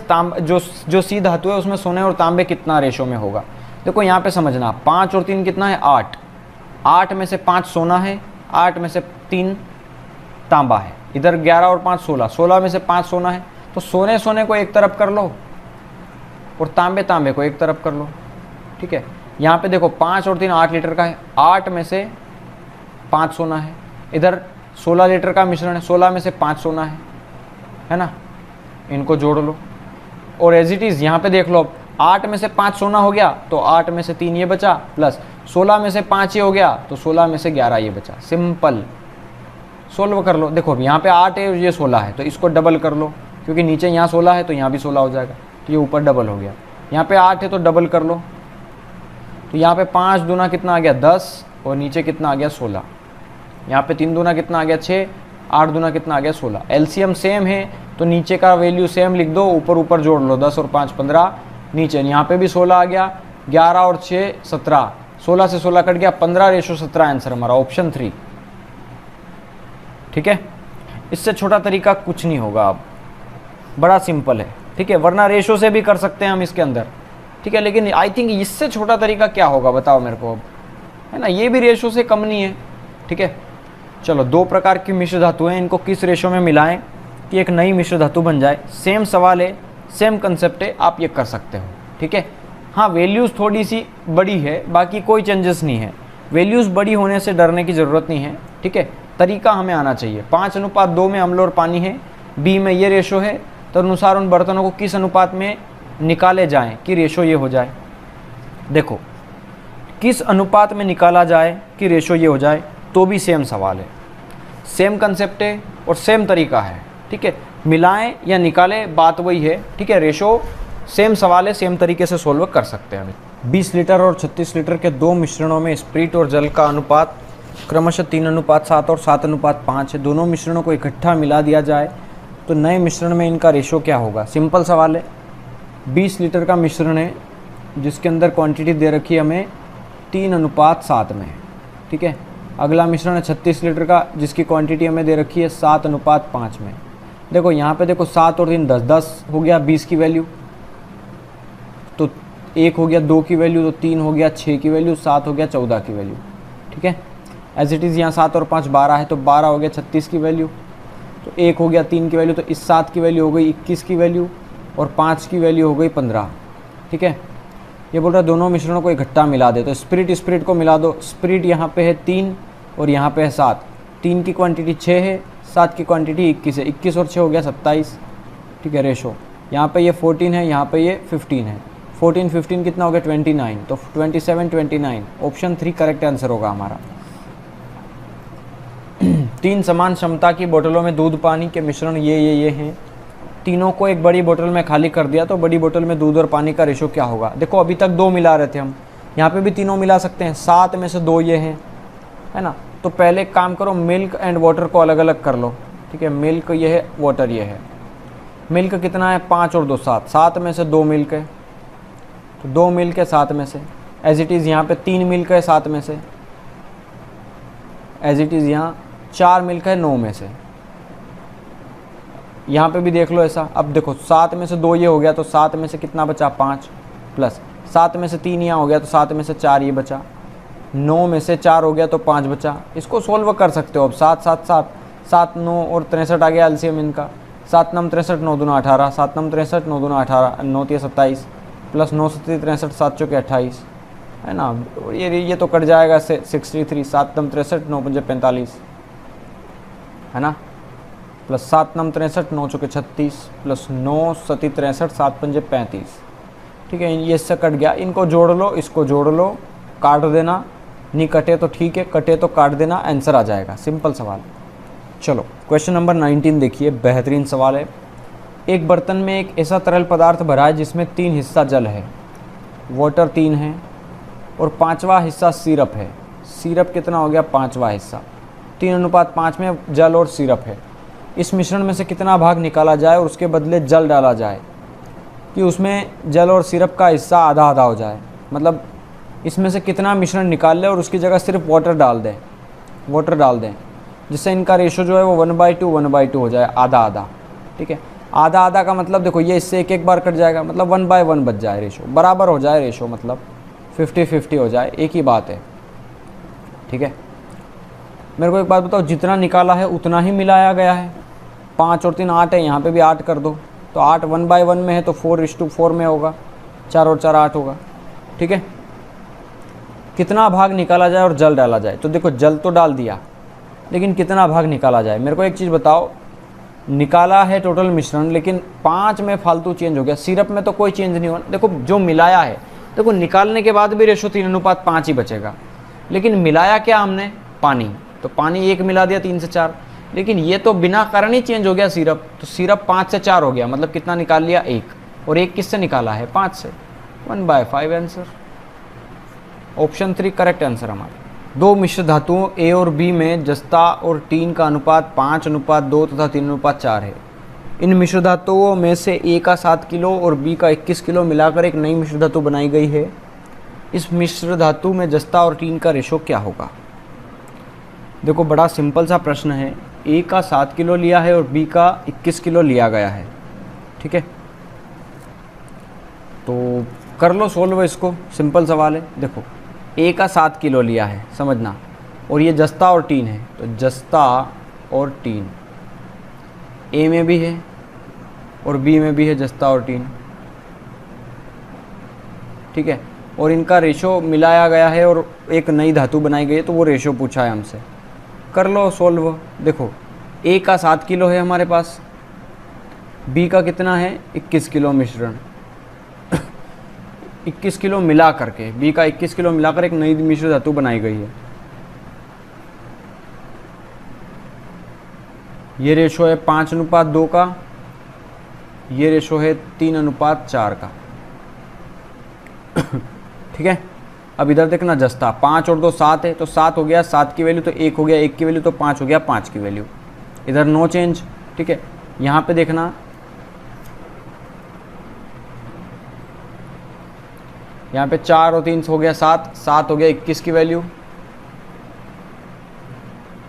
जो सी धातु है उसमें सोने और तांबे कितना रेशो में होगा। देखो यहाँ पे समझना, 5 और 3 कितना है 8, 8 में से 5 सोना है, 8 में से 3 तांबा है। इधर 11 और 5 16, 16 में से 5 सोना है, तो सोने सोने को एक तरफ कर लो और तांबे तांबे को एक तरफ कर लो। ठीक है, यहाँ पे देखो 5 और 3 8 लीटर का है, 8 में से 5 सोना है। इधर 16 लीटर का मिश्रण है, 16 में से 5 सोना है ना, इनको जोड़ लो। और एज इट इज़ यहाँ पे देख लो, 8 में से 5 सोना हो गया तो 8 में से 3 ये बचा, प्लस 16 में से 5 ये हो गया तो 16 में से 11 ये बचा। सिंपल सोल्व कर लो। देखो यहाँ पे 8 है और ये 16 है तो इसको डबल कर लो, क्योंकि नीचे यहाँ 16 है तो यहाँ भी 16 हो जाएगा, तो ये ऊपर डबल हो गया। यहाँ पे 8 है तो डबल कर लो, तो यहाँ पे 5 दूना कितना आ गया 10 और नीचे कितना आ गया 16। यहाँ पे 3 दूना कितना आ गया 6, 8 दूना कितना आ गया 16। एलसीएम सेम है तो नीचे का वैल्यू सेम लिख दो, ऊपर ऊपर जोड़ लो, 10 और 5 15, नीचे यहाँ पे भी 16 आ गया, 11 और 6 17, 16 से 16 कट गया, 15:17 आंसर हमारा ऑप्शन 3। ठीक है, इससे छोटा तरीका कुछ नहीं होगा, अब बड़ा सिंपल है। ठीक है, वरना रेशो से भी कर सकते हैं हम इसके अंदर। ठीक है, लेकिन आई थिंक इससे छोटा तरीका क्या होगा बताओ मेरे को अब, है ना, ये भी रेशो से कम नहीं है। ठीक है, चलो दो प्रकार की मिश्र धातुएं, इनको किस रेशो में मिलाएं कि एक नई मिश्र धातु बन जाए। सेम सवाल है, सेम कंसेप्ट है, आप ये कर सकते हो। ठीक है, हाँ वैल्यूज़ थोड़ी सी बड़ी है, बाकी कोई चेंजेस नहीं है। वैल्यूज़ बड़ी होने से डरने की ज़रूरत नहीं है। ठीक है, तरीका हमें आना चाहिए। 5:2 में अम्ल और पानी है, बी में ये रेशो है, तो अनुसार उन बर्तनों को किस अनुपात में निकाले जाएं कि रेशो ये हो जाए। देखो किस अनुपात में निकाला जाए कि रेशो ये हो जाए, तो भी सेम सवाल है, सेम कंसेप्ट है और सेम तरीका है। ठीक है, मिलाएं या निकालें बात वही है। ठीक है, रेशो सेम सवाल है, सेम तरीके से सोल्व कर सकते हैं हम। 20 लीटर और 36 लीटर के दो मिश्रणों में स्प्रिट और जल का अनुपात क्रमशः 3:7 और 7:5 है। दोनों मिश्रणों को इकट्ठा मिला दिया जाए तो नए मिश्रण में इनका रेशो क्या होगा। सिंपल सवाल है, 20 लीटर का मिश्रण है जिसके अंदर क्वांटिटी दे रखी है हमें 3:7 में। ठीक है, अगला मिश्रण है 36 लीटर का जिसकी क्वांटिटी हमें दे रखी है 7:5 में। देखो यहाँ पे देखो 7 और 3 10, 10 हो गया 20 की वैल्यू, तो 1 हो गया 2 की वैल्यू, तो 3 हो गया 6 की वैल्यू, 7 हो गया 14 की वैल्यू। ठीक है, एज इट इज़ यहाँ 7 और 5 12 है, तो 12 हो गया 36 की वैल्यू, तो 1 हो गया 3 की वैल्यू, तो इस 7 की वैल्यू हो गई 21 की वैल्यू और 5 की वैल्यू हो गई 15। ठीक है, ये बोल रहा है दोनों मिश्रणों को इकट्ठा मिला दे, तो स्प्रिट को मिला दो। स्प्रिट यहाँ पे है 3 और यहाँ पे है 7, 3 की क्वांटिटी 6 है, 7 की क्वांटिटी 21 है, 21 और 6 हो गया 27। ठीक है, रेशो यहाँ पे ये 14 है, यहाँ पे ये 15 है, 14 15 कितना हो गया 29, तो 27 29 ऑप्शन 3 करेक्ट आंसर होगा हमारा। 3 समान क्षमता की बोतलों में दूध पानी के मिश्रण ये हैं, तीनों को एक बड़ी बोतल में खाली कर दिया तो बड़ी बोतल में दूध और पानी का रेशो क्या होगा। देखो अभी तक 2 मिला रहे थे हम, यहाँ पे भी तीनों मिला सकते हैं, 7 में से 2 ये हैं, है ना। तो पहले एक काम करो, मिल्क एंड वाटर को अलग अलग कर लो। ठीक है, मिल्क ये है, वाटर ये है। मिल्क कितना है 5 और 2 7, 7 में से 2 मिल्क है, तो 2 मिल्क है 7 में से। एज इट इज़ यहाँ पे 3 मिल्क है 7 में से, एज इट इज़ यहाँ 4 मिल्क है 9 में से। यहाँ पे भी देख लो ऐसा। अब देखो 7 में से 2 ये हो गया, तो 7 में से कितना बचा 5, प्लस 7 में से 3 यहाँ हो गया, तो 7 में से 4 ये बचा। 9 में से 4 हो गया तो 5 बचा। इसको सोल्व कर सकते हो अब। 7 7 7 7 9 और 63 आ गया एलसीएम इनका। 7 9 63 9 दूना 18, 7 9 63 9 दूना 18, 9 3 27 प्लस 9 7 63 7 चौके 28 है ना। ये तो कट जाएगा 63, 7 9 63 9 5 45 है ना, प्लस 7 9 63 9 चौके 36 प्लस 9 7 63 7 5 35। ठीक है, ये इससे कट गया। इनको जोड़ लो, इसको जोड़ लो, काट देना, नहीं कटे तो ठीक है, कटे तो काट देना, आंसर आ जाएगा। सिंपल सवाल। चलो क्वेश्चन नंबर 19 देखिए, बेहतरीन सवाल है। एक बर्तन में एक ऐसा तरल पदार्थ भरा है जिसमें 3 हिस्सा जल है, वाटर 3 है और 5वां हिस्सा सिरप है। सिरप कितना हो गया? 5वां हिस्सा। 3:5 में जल और सिरप है। इस मिश्रण में से कितना भाग निकाला जाए और उसके बदले जल डाला जाए कि उसमें जल और सिरप का हिस्सा आधा आधा हो जाए। मतलब इसमें से कितना मिश्रण निकाल लें और उसकी जगह सिर्फ वाटर डाल दें, जिससे इनका रेशो जो है वो 1/2 1/2 हो जाए, आधा आधा। ठीक है, आधा आधा का मतलब देखो ये इससे एक बार कट जाएगा, मतलब 1/1 बच जाए, रेशो बराबर हो जाए, रेशो मतलब 50-50 हो जाए, एक ही बात है। ठीक है, मेरे को एक बात बताओ, जितना निकाला है उतना ही मिलाया गया है। 5 और 3 8 है, यहाँ पे भी 8 कर दो, तो 8 1/1 में है तो 4:4 में होगा, 4 और 4 8 होगा। ठीक है, कितना भाग निकाला जाए और जल डाला जाए, तो देखो जल तो डाल दिया, लेकिन कितना भाग निकाला जाए। मेरे को एक चीज़ बताओ, निकाला है टोटल मिश्रण, लेकिन 5 में फालतू चेंज हो गया, सिरप में तो कोई चेंज नहीं हुआ। देखो जो मिलाया है, देखो निकालने के बाद भी रेशो 3:5 ही बचेगा, लेकिन मिलाया क्या हमने? पानी। तो पानी 1 मिला दिया 3 से 4, लेकिन ये तो बिना कारण ही चेंज हो गया सिरप, तो सिरप 5 से 4 हो गया, मतलब कितना निकाल लिया? 1। और 1 किससे निकाला है? 5 से। 1/5 आंसर। ऑप्शन 3 करेक्ट आंसर हमारा। 2 मिश्र धातुओं ए और बी में जस्ता और टीन का अनुपात 5:2 तथा 3:4 है। इन मिश्र धातुओं में से ए का 7 किलो और बी का 21 किलो मिलाकर एक नई मिश्र धातु बनाई गई है। इस मिश्र धातु में जस्ता और टीन का रेशो क्या होगा? देखो बड़ा सिंपल सा प्रश्न है। ए का 7 किलो लिया है और बी का 21 किलो लिया गया है। ठीक है, तो कर लो सोल्व इसको, सिंपल सवाल है। देखो ए का 7 किलो लिया है, समझना, और ये जस्ता और टीन है, तो जस्ता और टीन ए में भी है और बी में भी है जस्ता और टीन। ठीक है, और इनका रेशो मिलाया गया है और एक नई धातु बनाई गई है, तो वो रेशो पूछा है हमसे। कर लो सोल्व। देखो ए का 7 किलो है हमारे पास, बी का कितना है? 21 किलो मिश्रण। 21 किलो मिला करके, बी का 21 किलो मिलाकर एक नई मिश्र धातु बनाई गई है। ये रेशो है 5:2 का, ये रेशो है 3:4 का। ठीक है, अब इधर देखना जस्ता, 5 और 2 7 है, तो 7 हो गया, 7 की वैल्यू तो 1 हो गया, 1 की वैल्यू तो 5 हो गया, 5 की वैल्यू। इधर नो चेंज। ठीक है, यहाँ पे देखना, यहाँ पे 4 और 3 हो गया 7, 7 हो गया 21 की वैल्यू,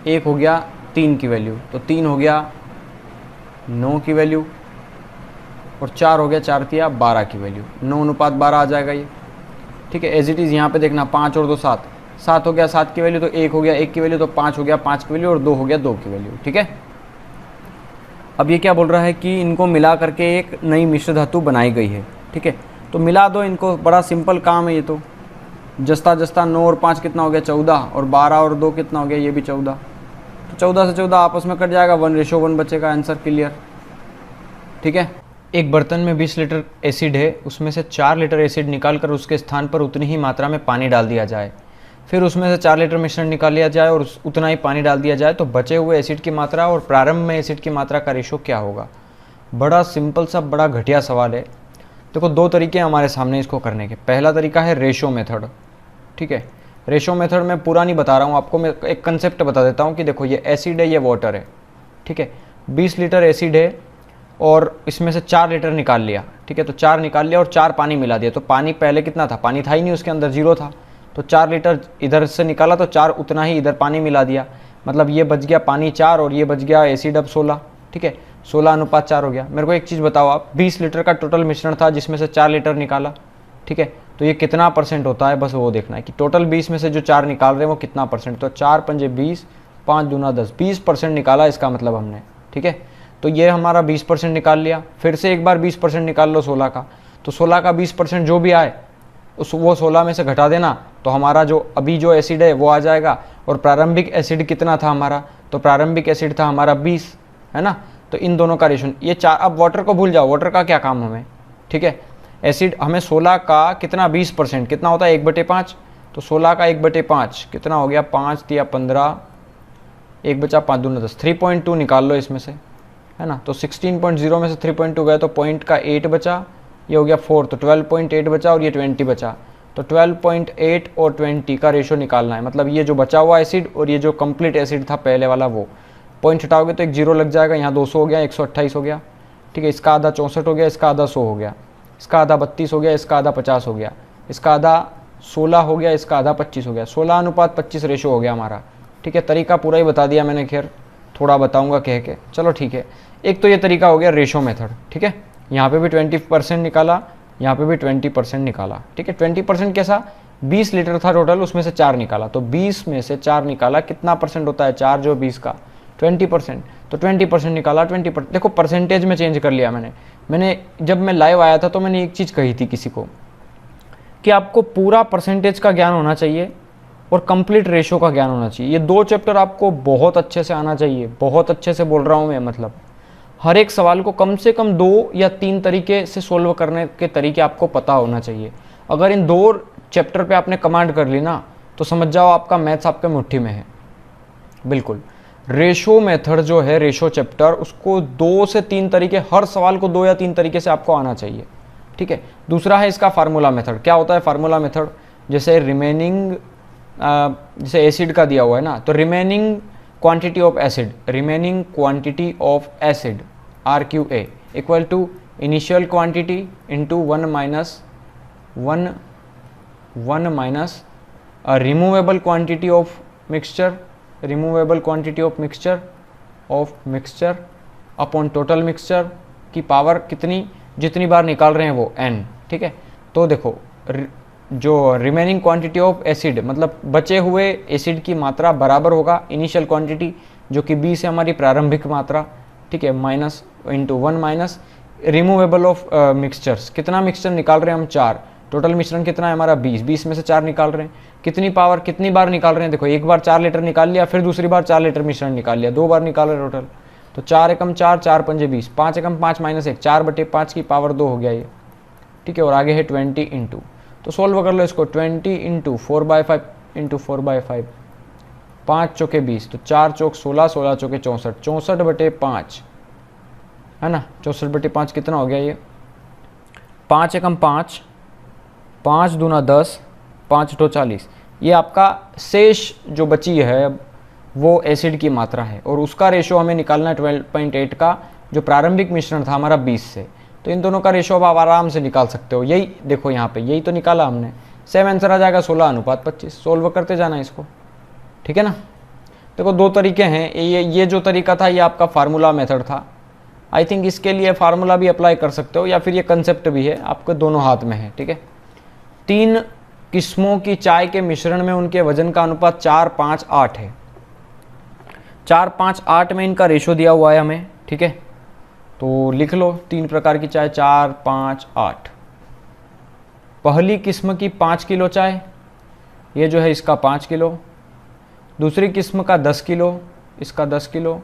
1 हो गया 3 की वैल्यू, तो 3 हो गया 9 की वैल्यू, और 4 हो गया 4 किया 12 की वैल्यू, 9:12 आ जाएगा ये। ठीक है, एज इट इज़ यहाँ पे देखना, 5 और 2 7, 7 हो गया 7 की वैल्यू, तो 1 हो गया 1 की वैल्यू, तो 5 हो गया 5 की वैल्यू, और 2 हो गया 2 की वैल्यू। ठीक है, अब ये क्या बोल रहा है कि इनको मिला करके एक नई मिश्र धातु बनाई गई है। ठीक है, तो मिला दो इनको, बड़ा सिंपल काम है ये तो। जस्ता जस्ता 9 और 5 कितना हो गया? 14, और 12 और 2 कितना हो गया? ये भी 14, तो 14 से 14 आपस में कट जाएगा, 1:1 बचेगा, आंसर क्लियर। ठीक है, एक बर्तन में 20 लीटर एसिड है, उसमें से 4 लीटर एसिड निकालकर उसके स्थान पर उतनी ही मात्रा में पानी डाल दिया जाए। फिर उसमें से 4 लीटर मिश्रण निकाल लिया जाए और उतना ही पानी डाल दिया जाए, तो बचे हुए एसिड की मात्रा और प्रारंभ में एसिड की मात्रा का रेशो क्या होगा? बड़ा सिंपल सा, बड़ा घटिया सवाल है। देखो 2 तरीके हैं हमारे सामने इसको करने के। पहला तरीका है रेशो मेथड। ठीक है, रेशो मेथड में पूरा नहीं बता रहा हूँ आपको, मैं एक कंसेप्ट बता देता हूँ कि देखो ये एसिड है, ये वाटर है। ठीक है, 20 लीटर एसिड है और इसमें से 4 लीटर निकाल लिया। ठीक है, तो 4 निकाल लिया और 4 पानी मिला दिया, तो पानी पहले कितना था? पानी था ही नहीं उसके अंदर, 0 था, तो 4 लीटर इधर से निकाला, तो 4 उतना ही इधर पानी मिला दिया, मतलब ये बच गया पानी 4 और ये बच गया एसिड अब 16। ठीक है, 16:4 हो गया। मेरे को एक चीज़ बताओ आप, 20 लीटर का टोटल मिश्रण था जिसमें से 4 लीटर निकाला। ठीक है। तो ये कितना परसेंट होता है बस वो देखना है कि टोटल 20 में से जो 4 निकाल रहे हैं वो कितना परसेंट। तो 4 पंजे 20, 5 दूना 10, 20% निकाला इसका मतलब हमने, ठीक है। तो ये हमारा 20% निकाल लिया। फिर से एक बार 20% निकाल लो 16 का, तो 16 का 20% जो भी आए वो 16 में से घटा देना, तो हमारा जो अभी जो एसिड है वो आ जाएगा। और प्रारंभिक एसिड कितना था हमारा, तो प्रारंभिक एसिड था हमारा 20, है ना। तो इन दोनों का रेशो ये 4। अब वाटर को भूल जाओ, वाटर का क्या काम हमें, ठीक है। एसिड हमें 16 का कितना 20% कितना होता है 1/5, तो 16 का 1/5 कितना हो गया 5 या 15, 1 बचा 5 दूना 10, 3.2 निकाल लो इसमें से, है ना। तो 16.0 में से 3.2 गए तो पॉइंट का 8 बचा, ये हो गया 4, तो 12.8 बचा और ये 20 बचा। तो 12.8 और 20 का रेशो निकालना है, मतलब ये जो बचा हुआ एसिड और ये जो कंप्लीट एसिड था पहले वाला वो। पॉइंट हटाओगे तो एक 0 लग जाएगा, यहाँ 200 हो गया, 128 हो गया, ठीक है। इसका आधा 64 हो गया, इसका आधा 100 हो गया, इसका आधा 32 हो गया, इसका आधा 50 हो गया, इसका आधा 16 हो गया, इसका आधा 25 हो गया। 16:25 रेशो हो गया हमारा, ठीक है। तरीका पूरा ही बता दिया मैंने, खैर थोड़ा बताऊंगा कह के, चलो ठीक है। एक तो ये तरीका हो गया रेशो मेथड, ठीक है। यहाँ पे भी 20% निकाला, यहाँ पे भी 20% निकाला, ठीक है। 20% कैसा, 20 लीटर था टोटल, उसमें से 4 निकाला, तो 20 में से 4 निकाला, कितना परसेंट होता है 4 जो 20 का 20%, तो 20% निकाला। 20% देखो परसेंटेज में चेंज कर लिया मैंने जब मैं लाइव आया था तो मैंने एक चीज़ कही थी किसी को कि आपको पूरा परसेंटेज का ज्ञान होना चाहिए और कंप्लीट रेशो का ज्ञान होना चाहिए। ये 2 चैप्टर आपको बहुत अच्छे से आना चाहिए, बहुत अच्छे से बोल रहा हूँ मैं, मतलब हर एक सवाल को कम से कम 2 या 3 तरीके से सोल्व करने के तरीके आपको पता होना चाहिए। अगर इन 2 चैप्टर पे आपने कमांड कर ली ना, तो समझ जाओ आपका मैथ्स आपके मुट्ठी में है, बिल्कुल। रेशो मेथड जो है, रेशो चैप्टर, उसको 2 से 3 तरीके, हर सवाल को 2 या 3 तरीके से आपको आना चाहिए, ठीक है। दूसरा है इसका फार्मूला मेथड। क्या होता है फार्मूला मेथड, जैसे रिमेनिंग, जैसे एसिड का दिया हुआ है ना, तो remaining quantity of acid, remaining quantity of acid RQA equal to initial quantity into 1 minus removable quantity of mixture, removable quantity of mixture upon total mixture की पावर कितनी, जितनी बार निकाल रहे हैं वो n, ठीक है। तो देखो जो रिमेनिंग क्वांटिटी ऑफ एसिड मतलब बचे हुए एसिड की मात्रा बराबर होगा इनिशियल क्वांटिटी जो कि 20 है हमारी प्रारंभिक मात्रा, ठीक है, minus into 1 minus removable of mixtures, कितना मिक्सचर निकाल रहे हैं हम 4, टोटल मिश्रण कितना है हमारा 20, 20 में से 4 निकाल रहे हैं, कितनी पावर कितनी बार निकाल रहे हैं, देखो एक बार 4 लीटर निकाल लिया, फिर दूसरी बार 4 लीटर मिश्रण निकाल लिया, 2 बार निकाल रहे टोटल। तो 4 एकम 4, 4 पंजे 20, 5 एकम 5 माइनस 1, 4/5 की पावर 2 हो गया ये, ठीक है। और आगे है 20 इंटू, तो सोल्व कर लो इसको, 20 इंटू 4/5 इंटू 4/5, 5 चौके 20, तो 4 चौक 16, 16 चौके 64, 64/5, है ना। 64/5 कितना हो गया ये, 5 एकम 5, 5 दूना 10, 5 टो 40। ये आपका शेष जो बची है वो एसिड की मात्रा है और उसका रेशो हमें निकालना है 12.8 का, जो प्रारंभिक मिश्रण था हमारा 20 से। तो इन दोनों का रेशो अब आप आराम से निकाल सकते हो, यही देखो यहाँ पे यही तो निकाला हमने। सेम आंसर आ जाएगा 16:25। सोल्व करते जाना इसको, ठीक है ना। देखो 2 तरीके हैं, ये जो तरीका था ये आपका फार्मूला मेथड था। आई थिंक इसके लिए फार्मूला भी अप्लाई कर सकते हो या फिर ये कंसेप्ट भी है, आपके दोनों हाथ में है, ठीक है। 3 किस्मों की चाय के मिश्रण में उनके वजन का अनुपात 4, 5, 8 है। 4, 5, 8 में इनका रेशो दिया हुआ है हमें, ठीक है। तो लिख लो 3 प्रकार की चाय, 4, 5, 8। पहली किस्म की 5 किलो चाय, ये जो है इसका 5 किलो, दूसरी किस्म का 10 किलो, इसका 10 किलो,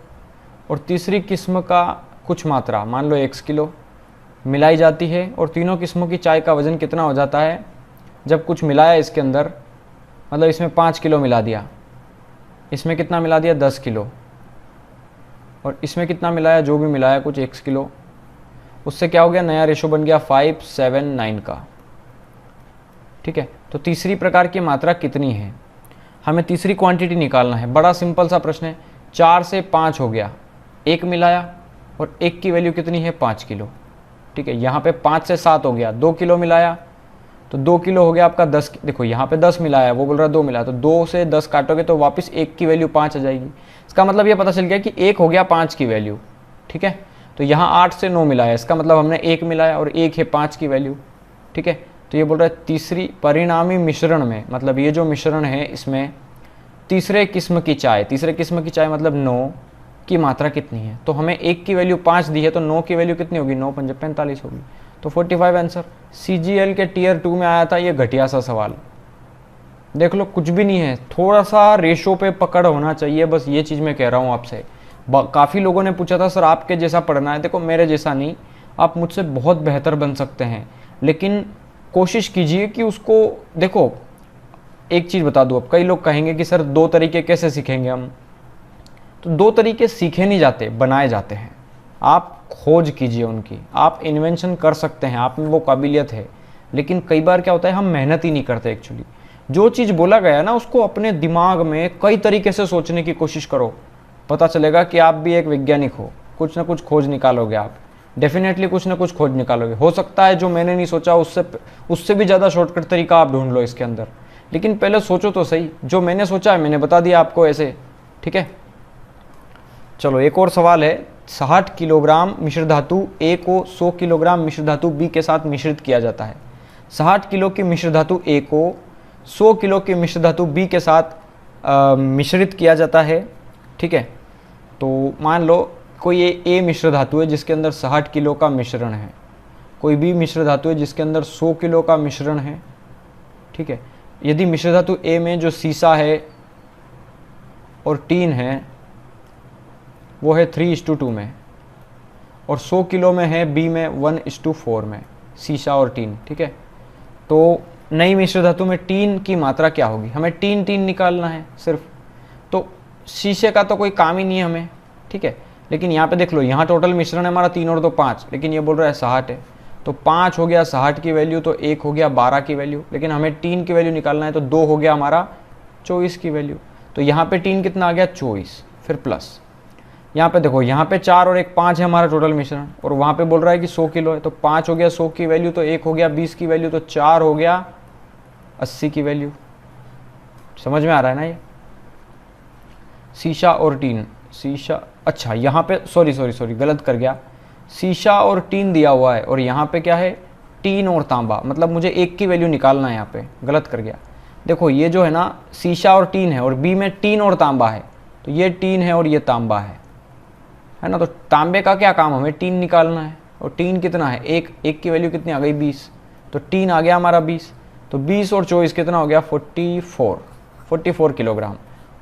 और तीसरी किस्म का कुछ मात्रा मान लो 1 किलो मिलाई जाती है। और तीनों किस्मों की चाय का वज़न कितना हो जाता है जब कुछ मिलाया इसके अंदर, मतलब इसमें 5 किलो मिला दिया, इसमें कितना मिला दिया 10 किलो, और इसमें कितना मिलाया, जो भी मिलाया कुछ 1 किलो, उससे क्या हो गया, नया रेशो बन गया 5:7:9 का, ठीक है। तो तीसरी प्रकार की मात्रा कितनी है, हमें तीसरी क्वांटिटी निकालना है। बड़ा सिंपल सा प्रश्न है। 4 से 5 हो गया, 1 मिलाया और 1 की वैल्यू कितनी है 5 किलो, ठीक है। यहाँ पे 5 से 7 हो गया, 2 किलो मिलाया तो 2 किलो हो गया आपका 10। देखो यहाँ पे 10 मिलाया, वो बोल रहा है 2 मिलाया, तो 2 से 10 काटोगे तो वापस 1 की वैल्यू 5 आ जाएगी। इसका मतलब ये पता चल गया कि 1 हो गया 5 की वैल्यू, ठीक है। तो यहाँ 8 से 9 मिलाया, इसका मतलब हमने 1 मिलाया और 1 है 5 की वैल्यू, ठीक है। तो तो ये बोल रहा है तीसरी परिणामी मिश्रण में, मतलब ये जो मिश्रण है इसमें तीसरे किस्म की चाय, तीसरे किस्म की चाय मतलब 9 की मात्रा कितनी है। तो हमें 1 की वैल्यू 5 दी है, तो 9 की वैल्यू कितनी होगी, 9 पंजे 45 होगी, तो 45 आंसर। CGL के टियर 2 में आया था ये घटिया सा सवाल, देख लो कुछ भी नहीं है, थोड़ा सा रेशो पे पकड़ होना चाहिए, बस ये चीज़ मैं कह रहा हूँ आपसे। काफ़ी लोगों ने पूछा था सर आपके जैसा पढ़ना है, देखो मेरे जैसा नहीं, आप मुझसे बहुत बेहतर बन सकते हैं, लेकिन कोशिश कीजिए कि उसको, देखो एक चीज़ बता दूँ, अब कई लोग कहेंगे कि सर 2 तरीके कैसे सीखेंगे हम, तो 2 तरीके सीखे नहीं जाते, बनाए जाते हैं। आप खोज कीजिए उनकी, आप इन्वेंशन कर सकते हैं, आप में वो काबिलियत है, लेकिन कई बार क्या होता है हम मेहनत ही नहीं करते एक्चुअली। जो चीज़ बोला गया ना उसको अपने दिमाग में कई तरीके से सोचने की कोशिश करो, पता चलेगा कि आप भी एक वैज्ञानिक हो, कुछ ना कुछ खोज निकालोगे आप, डेफिनेटली कुछ ना कुछ खोज निकालोगे। हो सकता है जो मैंने नहीं सोचा उससे भी ज़्यादा शॉर्टकट तरीका आप ढूंढ लो इसके अंदर, लेकिन पहले सोचो तो सही। जो मैंने सोचा है मैंने बता दिया आपको ऐसे, ठीक है। चलो एक और सवाल है, 60 किलोग्राम मिश्र धातु A को 100 किलोग्राम मिश्र धातु B के साथ मिश्रित किया जाता है। 60 किलो की मिश्र धातु A को 100 किलो की मिश्र धातु B के साथ मिश्रित किया जाता है, ठीक है। तो मान लो कोई A मिश्र धातु है जिसके अंदर 60 किलो का मिश्रण है, कोई B मिश्र धातु है जिसके अंदर 100 किलो का मिश्रण है, ठीक है। यदि मिश्र धातु A में जो सीसा है और टीन है वो है 3:2 में, और 100 किलो में है B में 1:4 में, सीसा और टीन, ठीक है। तो नई मिश्र धातु में टीन की मात्रा क्या होगी, हमें टीन निकालना है सिर्फ, तो शीशे का तो कोई काम ही नहीं है हमें, ठीक है। लेकिन यहाँ पे देख लो, यहाँ टोटल मिश्रण है हमारा 3 और 2 5, लेकिन ये बोल रहा है 60 है, तो 5 हो गया 60 की वैल्यू, तो 1 हो गया 12 की वैल्यू, लेकिन हमें टीन की वैल्यू निकालना है, तो 2 हो गया हमारा 24 की वैल्यू। तो यहाँ पे टीन कितना आ गया 24, फिर प्लस यहाँ पे देखो, यहाँ पे 4 और 1 5 है हमारा टोटल मिश्रण, और वहाँ पे बोल रहा है कि 100 किलो है, तो 5 हो गया 100 की वैल्यू, तो 1 हो गया 20 की वैल्यू, तो 4 हो गया 80 की वैल्यू। समझ में आ रहा है ना ये, शीशा और टीन, शीशा, अच्छा यहाँ पे सॉरी गलत कर गया, शीशा और टीन दिया हुआ है, और यहाँ पे क्या है टीन और तांबा, मतलब मुझे 1 की वैल्यू निकालना है, यहाँ पे गलत कर गया। देखो ये जो है ना शीशा और टीन है, और बी में टीन और तांबा है, तो ये टीन है और ये तांबा है ना। तो तांबे का क्या काम, हमें टीन निकालना है, और टीन कितना है 1 की वैल्यू कितनी आ गई 20, तो टीन आ गया हमारा 20, तो 20 और 24 कितना हो गया 44 किलोग्राम।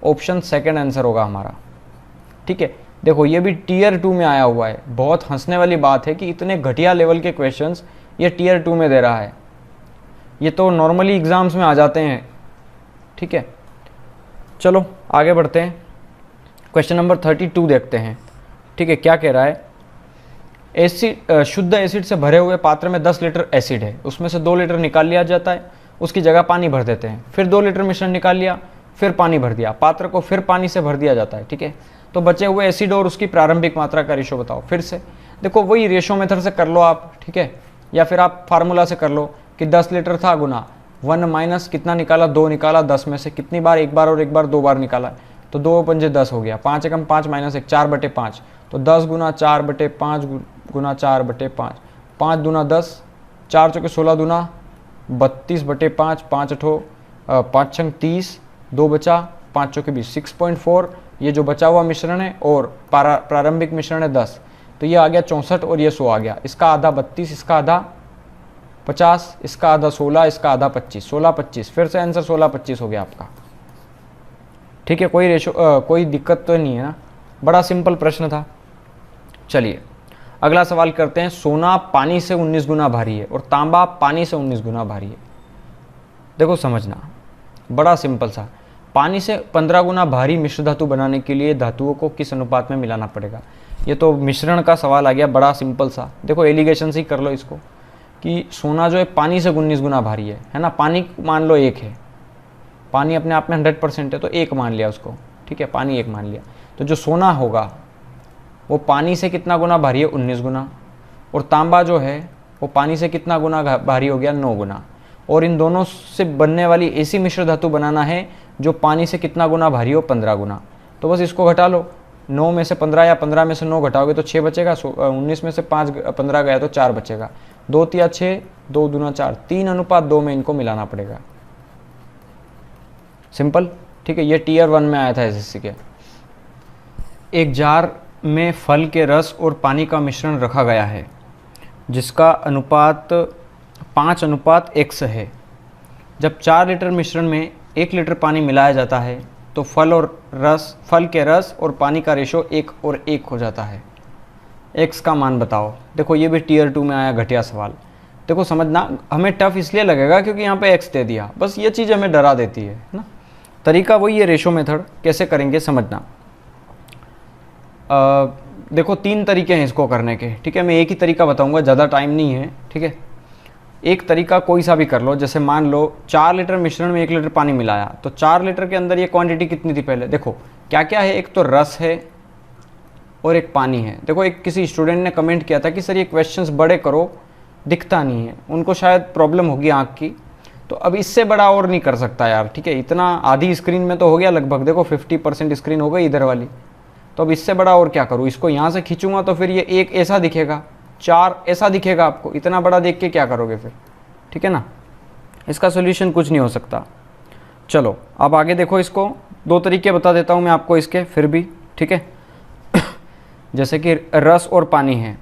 ऑप्शन सेकंड आंसर होगा हमारा, ठीक है। देखो ये भी टियर 2 में आया हुआ है, बहुत हंसने वाली बात है कि इतने घटिया लेवल के क्वेश्चंस ये टियर 2 में दे रहा है, ये तो नॉर्मली एग्जाम्स में आ जाते हैं, ठीक है। चलो आगे बढ़ते हैं, क्वेश्चन नंबर 32 देखते हैं, ठीक है। क्या कह रहा है, एसिड, शुद्ध एसिड से भरे हुए पात्र में 10 लीटर एसिड है, उसमें से 2 लीटर निकाल लिया जाता है, उसकी जगह पानी भर देते हैं, फिर 2 लीटर मिश्रण निकाल लिया, फिर पानी भर दिया, पात्र को फिर पानी से भर दिया जाता है, ठीक है। तो बचे हुए एसिड और उसकी प्रारंभिक मात्रा का रेशो बताओ। फिर से देखो वही रेशो मेथड से कर लो आप, ठीक है, या फिर आप फार्मूला से कर लो कि 10 लीटर था गुना 1 माइनस कितना निकाला 2 निकाला, 10 में से कितनी बार, 1 बार और 1 बार 2 बार निकाला, तो 2 पंजे 10 हो गया, 5 एकम 5 माइनस 1 4/5, तो 10 गुना 4/5 गुना 4/5, 5 दूना 10, 4 चौके 16 दूना 32/5, 5 अठो 5 छंग 30, 2 बचा, 5 चौके 20, 6.4 ये जो बचा हुआ मिश्रण है, और प्रारंभिक मिश्रण है 10, तो ये आ गया 64 और ये 100 आ गया, इसका आधा 32, इसका आधा 50, इसका आधा 16, इसका आधा 25, 16-25, फिर से आंसर 16-25 हो गया आपका, ठीक है। कोई रेशो कोई दिक्कत तो नहीं है ना, बड़ा सिंपल प्रश्न था। चलिए अगला सवाल करते हैं, सोना पानी से 19 गुना भारी है और तांबा पानी से 19 गुना भारी है। देखो समझना, बड़ा सिंपल सा, पानी से 15 गुना भारी मिश्र धातु बनाने के लिए धातुओं को किस अनुपात में मिलाना पड़ेगा। ये तो मिश्रण का सवाल आ गया, बड़ा सिंपल सा। देखो एलिगेशन से ही कर लो इसको कि सोना जो है पानी से 19 गुना भारी है ना। पानी मान लो 1 है, पानी अपने आप में 100% है, तो 1 मान लिया उसको, ठीक है, पानी 1 मान लिया। तो जो सोना होगा वो पानी से कितना गुना भारी है 19 गुना, और तांबा जो है वो पानी से कितना गुना भारी हो गया 9 गुना, और इन दोनों से बनने वाली ऐसी मिश्र धातु बनाना है जो पानी से कितना गुना भारी हो 15 गुना। तो बस इसको घटा लो, 9 में से 15 या 15 में से 9 घटाओगे तो 6 बचेगा, 19 में से 15 गया तो 4 बचेगा, 2 तिया 6, 2 दूना 4, 3:2 में इनको मिलाना पड़ेगा। सिंपल, ठीक है। ये टीयर 1 में आया था एसएससी के। एक जार में फल के रस और पानी का मिश्रण रखा गया है जिसका अनुपात 5:1 है। जब 4 लीटर मिश्रण में 1 लीटर पानी मिलाया जाता है तो फल के रस और पानी का रेशो 1:1 हो जाता है। x का मान बताओ। देखो ये भी टीयर 2 में आया घटिया सवाल। देखो समझना, हमें टफ इसलिए लगेगा क्योंकि यहाँ पे x दे दिया, बस ये चीज़ हमें डरा देती है ना। तरीका वही है, रेशो मेथड कैसे करेंगे समझना। देखो 3 तरीके हैं इसको करने के, ठीक है। मैं एक ही तरीका बताऊंगा, ज़्यादा टाइम नहीं है, ठीक है। एक तरीका कोई सा भी कर लो। जैसे मान लो 4 लीटर मिश्रण में 1 लीटर पानी मिलाया, तो 4 लीटर के अंदर ये क्वांटिटी कितनी थी पहले देखो क्या क्या है। एक तो रस है और एक पानी है। देखो एक किसी स्टूडेंट ने कमेंट किया था कि सर ये क्वेश्चंस बड़े करो, दिखता नहीं है, उनको शायद प्रॉब्लम होगी आँख की। तो अब इससे बड़ा और नहीं कर सकता यार, ठीक है। इतना आधी स्क्रीन में तो हो गया लगभग, देखो 50% स्क्रीन हो गई इधर वाली। तो अब इससे बड़ा और क्या करूँ, इसको यहाँ से खींचूंगा तो फिर ये 1 ऐसा दिखेगा, 4 ऐसा दिखेगा आपको। इतना बड़ा देख के क्या करोगे फिर, ठीक है ना। इसका सोल्यूशन कुछ नहीं हो सकता। चलो अब आगे देखो, इसको 2 तरीके बता देता हूँ मैं आपको इसके फिर भी, ठीक है। जैसे कि रस और पानी है,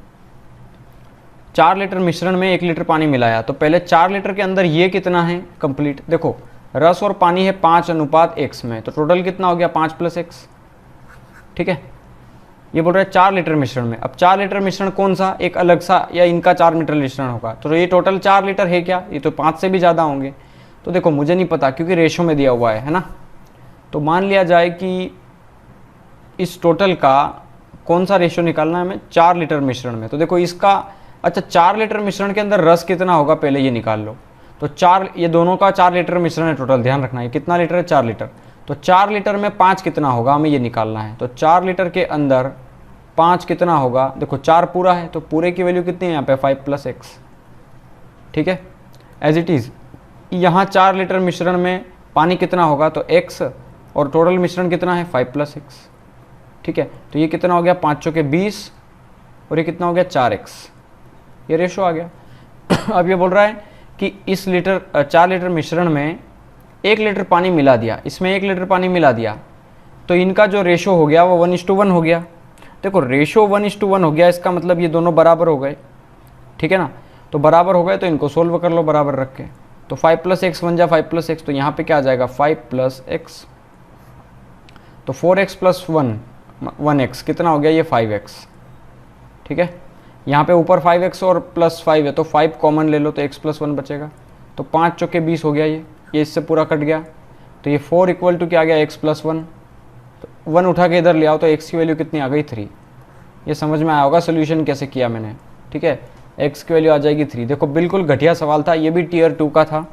4 लीटर मिश्रण में 1 लीटर पानी मिलाया, तो पहले 4 लीटर के अंदर ये कितना है कंप्लीट। देखो रस और पानी है 5:1 में, तो टोटल कितना हो गया 5 + x, ठीक है। ये बोल रहा है 4 लीटर मिश्रण में। अब 4 लीटर मिश्रण कौन सा, एक अलग सा या इनका 4 लीटर मिश्रण होगा, तो ये टोटल 4 लीटर है क्या, ये तो 5 से भी ज़्यादा होंगे। तो देखो मुझे नहीं पता क्योंकि रेशो में दिया हुआ है ना। तो मान लिया जाए कि इस टोटल का कौन सा रेशो निकालना है हमें, 4 लीटर मिश्रण में। तो देखो इसका, अच्छा 4 लीटर मिश्रण के अंदर रस कितना होगा पहले ये निकाल लो। तो 4, ये दोनों का 4 लीटर मिश्रण है टोटल, ध्यान रखना है कितना लीटर है 4 लीटर। तो 4 लीटर में 5 कितना होगा हमें ये निकालना है। तो 4 लीटर के अंदर 5 कितना होगा, देखो 4 पूरा है तो पूरे की वैल्यू कितनी है यहाँ पे 5 + x, ठीक है। एज इट इज़ यहाँ 4 लीटर मिश्रण में पानी कितना होगा तो x, और टोटल मिश्रण कितना है 5 + x, ठीक है। तो ये कितना हो गया 5 चौके 20 और ये कितना हो गया 4x, ये रेशो आ गया। अब ये बोल रहा है कि इस 4 लीटर मिश्रण में 1 लीटर पानी मिला दिया, इसमें 1 लीटर पानी मिला दिया, तो इनका जो रेशो हो गया वो 1:1 हो गया। देखो रेशो 1:1 हो गया, इसका मतलब ये दोनों बराबर हो गए, ठीक है ना। तो बराबर हो गए तो इनको सोल्व कर लो बराबर रख के। तो 5 + x बन जा 5 + x, तो यहाँ पे क्या आ जाएगा 5 + x, तो 4x + 1x कितना हो गया ये 5x, ठीक है। यहाँ पे ऊपर 5x और +5 है तो 5 कॉमन ले लो तो x + 1 बचेगा। तो 5 चौके 20 हो गया, ये इससे पूरा कट गया। तो ये 4 = क्या आ गया x + 1, तो 1 उठा के इधर ले आओ तो x की वैल्यू कितनी आ गई 3। ये समझ में आया होगा सोल्यूशन कैसे किया मैंने, ठीक है। x की वैल्यू आ जाएगी 3। देखो बिल्कुल घटिया सवाल था, ये भी टीयर 2 का था,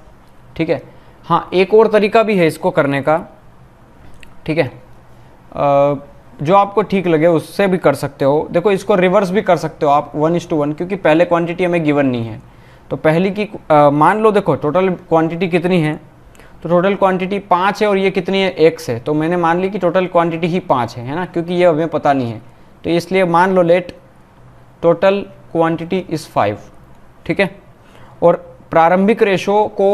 ठीक है। हाँ एक और तरीका भी है इसको करने का, ठीक है। जो आपको ठीक लगे उससे भी कर सकते हो। देखो इसको रिवर्स भी कर सकते हो आप 1:1, क्योंकि पहले क्वांटिटी हमें गिवन नहीं है। तो पहली की मान लो, देखो टोटल क्वांटिटी कितनी है, तो टोटल क्वांटिटी 5 है और ये कितनी है x है, तो मैंने मान ली कि टोटल क्वांटिटी ही 5 है ना, क्योंकि ये हमें पता नहीं है। तो इसलिए मान लो लेट टोटल क्वांटिटी इज़ 5, ठीक है। और प्रारंभिक रेशो को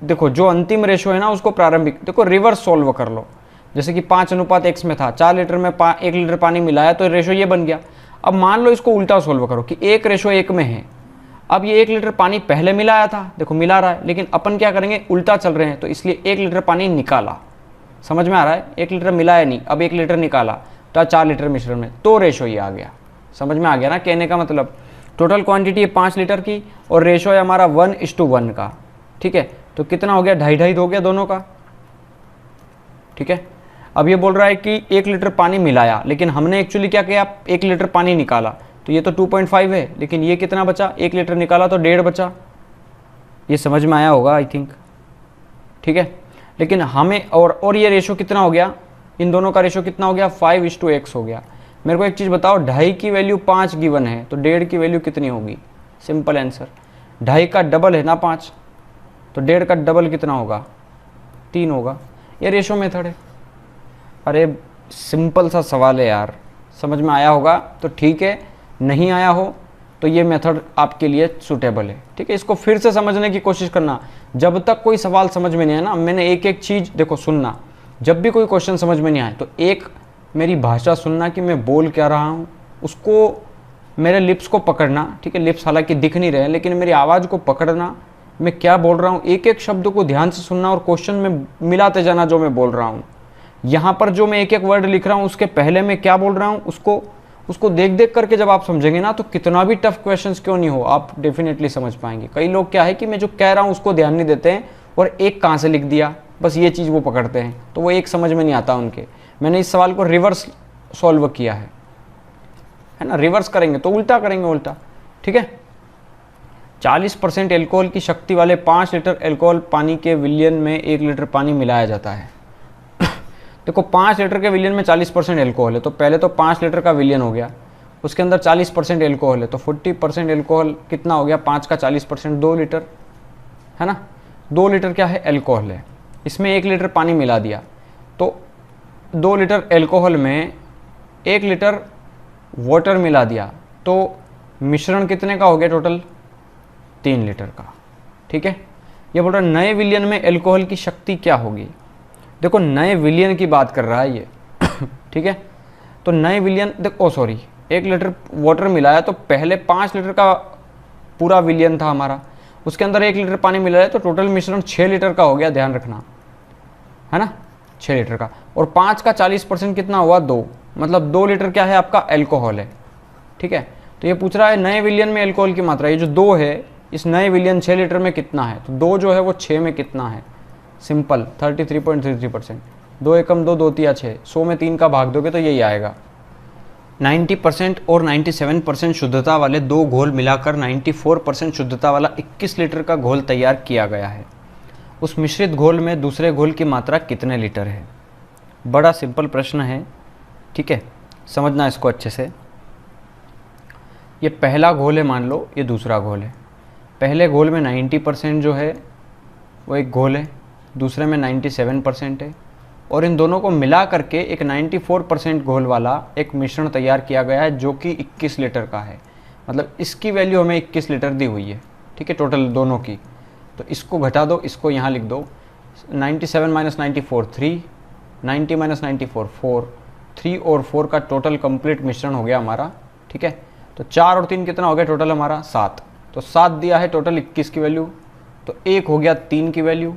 देखो, जो अंतिम रेशो है ना उसको प्रारंभिक, देखो रिवर्स सोल्व कर लो। जैसे कि 5:x में था, 4 लीटर में 1 लीटर पानी मिलाया तो रेशो ये बन गया। अब मान लो इसको उल्टा सोल्व करो कि 1:1 में है। अब ये 1 लीटर पानी पहले मिलाया था, देखो मिला रहा है, लेकिन अपन क्या करेंगे उल्टा चल रहे हैं, तो इसलिए 1 लीटर पानी निकाला। समझ में आ रहा है, 1 लीटर मिलाया नहीं, अब 1 लीटर निकाला तो 4 लीटर मिश्रण में, तो रेशो ये आ गया। समझ में आ गया ना कहने का मतलब। टोटल क्वांटिटी है 5 लीटर की और रेशो है हमारा 1:1 का, ठीक है। तो कितना हो गया 2.5 हो गया दोनों का, ठीक है। अब ये बोल रहा है कि 1 लीटर पानी मिलाया, लेकिन हमने एक्चुअली क्या किया 1 लीटर पानी निकाला, तो ये तो 2.5 है, लेकिन ये कितना बचा 1 लीटर निकाला तो 1.5 बचा। ये समझ में आया होगा आई थिंक, ठीक है। लेकिन हमें और ये रेशो कितना हो गया, इन दोनों का रेशो कितना हो गया 5:x हो गया। मेरे को एक चीज़ बताओ, 2.5 की वैल्यू 5 गिवन है तो 1.5 की वैल्यू कितनी होगी। सिंपल आंसर, 2.5 का डबल है ना 5, तो 1.5 का डबल कितना होगा 3 होगा। ये रेशो मेथड है। अरे सिंपल सा सवाल है यार, समझ में आया होगा तो ठीक है, नहीं आया हो तो ये मेथड आपके लिए सूटेबल है। ठीक है, इसको फिर से समझने की कोशिश करना। जब तक कोई सवाल समझ में नहीं आया ना, मैंने एक एक चीज़ देखो सुनना, जब भी कोई क्वेश्चन समझ में नहीं आए तो एक मेरी भाषा सुनना कि मैं बोल क्या रहा हूँ, उसको मेरे लिप्स को पकड़ना। ठीक है, लिप्स हालांकि दिख नहीं रहे हैं लेकिन मेरी आवाज़ को पकड़ना, मैं क्या बोल रहा हूँ, एक एक शब्द को ध्यान से सुनना और क्वेश्चन में मिलाते जाना जो मैं बोल रहा हूँ। यहाँ पर जो मैं एक एक वर्ड लिख रहा हूँ उसके पहले मैं क्या बोल रहा हूँ उसको देख देख करके जब आप समझेंगे ना, तो कितना भी टफ क्वेश्चंस क्यों नहीं हो, आप डेफिनेटली समझ पाएंगे। कई लोग क्या है कि मैं जो कह रहा हूँ उसको ध्यान नहीं देते हैं और एक कहाँ से लिख दिया, बस ये चीज़ वो पकड़ते हैं, तो वो एक समझ में नहीं आता उनके। मैंने इस सवाल को रिवर्स सॉल्व किया है ना, रिवर्स करेंगे तो उल्टा करेंगे, उल्टा। ठीक है, 40% एल्कोहल की शक्ति वाले 5 लीटर एल्कोहल पानी के विलियन में 1 लीटर पानी मिलाया जाता है। देखो 5 लीटर के विलियन में 40% एल्कोहल है, तो पहले तो 5 लीटर का विलियन हो गया, उसके अंदर 40% एल्कोहल है, तो 40% एल्कोहल कितना हो गया, 5 का 40% 2 लीटर है ना। 2 लीटर क्या है, एल्कोहल है, इसमें 1 लीटर पानी मिला दिया, तो 2 लीटर एल्कोहल में 1 लीटर वाटर मिला दिया, तो मिश्रण कितने का हो गया टोटल, 3 लीटर का। ठीक है, ये बोल रहा है नए विलियन में एल्कोहल की शक्ति क्या होगी। देखो नए विलियन की बात कर रहा है ये। ठीक है, तो नए विलियन देखो, सॉरी 1 लीटर वाटर मिलाया, तो पहले 5 लीटर का पूरा विलियन था हमारा, उसके अंदर 1 लीटर पानी मिलाया, तो टोटल मिश्रण 6 लीटर का हो गया, ध्यान रखना है ना, 6 लीटर का। और 5 का 40% कितना हुआ, 2, मतलब 2 लीटर क्या है आपका, एल्कोहल है। ठीक है, तो ये पूछ रहा है नए विलियन में एल्कोहल की मात्रा, ये जो 2 है इस नए विलियन 6 लीटर में कितना है, तो 2 जो है वो 6 में कितना है, सिंपल 33.33%। 2 एकम 2, 2 तिया 6, 100 में 3 का भाग दोगे तो यही आएगा। 90% और 97% शुद्धता वाले 2 घोल मिलाकर 94% शुद्धता वाला 21 लीटर का घोल तैयार किया गया है। उस मिश्रित घोल में दूसरे घोल की मात्रा कितने लीटर है। बड़ा सिंपल प्रश्न है। ठीक है, समझना इसको अच्छे से। ये पहला घोल है, मान लो ये दूसरा घोल है। पहले घोल में 90% जो है वो एक घोल है, दूसरे में 97% है, और इन दोनों को मिला करके एक 94% घोल वाला एक मिश्रण तैयार किया गया है जो कि 21 लीटर का है। मतलब इसकी वैल्यू हमें 21 लीटर दी हुई है। ठीक है, टोटल दोनों की, तो इसको घटा दो, इसको यहाँ लिख दो, 97 - 94 3, 90 - 94 4, 3 और 4 का टोटल कंप्लीट मिश्रण हो गया हमारा। ठीक है, तो 4 और 3 कितना हो गया टोटल हमारा, 7, तो 7 दिया है टोटल 21 की वैल्यू, तो 1 हो गया 3 की वैल्यू।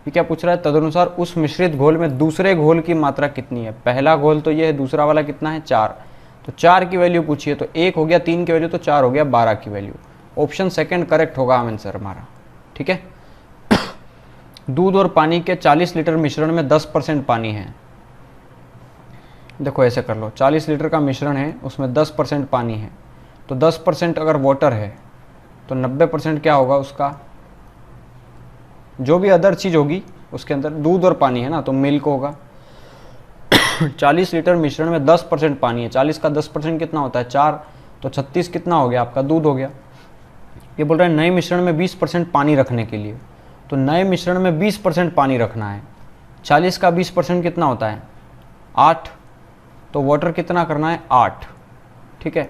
ये क्या पूछ रहा है, तदनुसार उस मिश्रित घोल में दूसरे घोल की मात्रा कितनी है। पहला घोल तो ये है, दूसरा वाला कितना है, 4, तो 4 की वैल्यू पूछिए, तो 1 हो गया 3 की वैल्यू, तो 4 हो गया 12 की वैल्यू। ऑप्शन सेकंड करेक्ट होगा आंसर हमारा। ठीक है, दूध और पानी के 40 लीटर मिश्रण में 10% पानी है। देखो ऐसे कर लो, 40 लीटर का मिश्रण है, उसमें 10% पानी है, तो 10% अगर वाटर है तो 90% क्या होगा उसका, जो भी अदर चीज़ होगी उसके अंदर। दूध और पानी है ना, तो मिल्क होगा। 40 लीटर मिश्रण में 10% पानी है, 40 का 10% कितना होता है, 4, तो 36 कितना हो गया आपका, दूध हो गया। ये बोल रहा है नए मिश्रण में 20% पानी रखने के लिए, तो नए मिश्रण में 20% पानी रखना है। 40 का 20% कितना होता है, 8, तो वाटर कितना करना है, 8। ठीक है,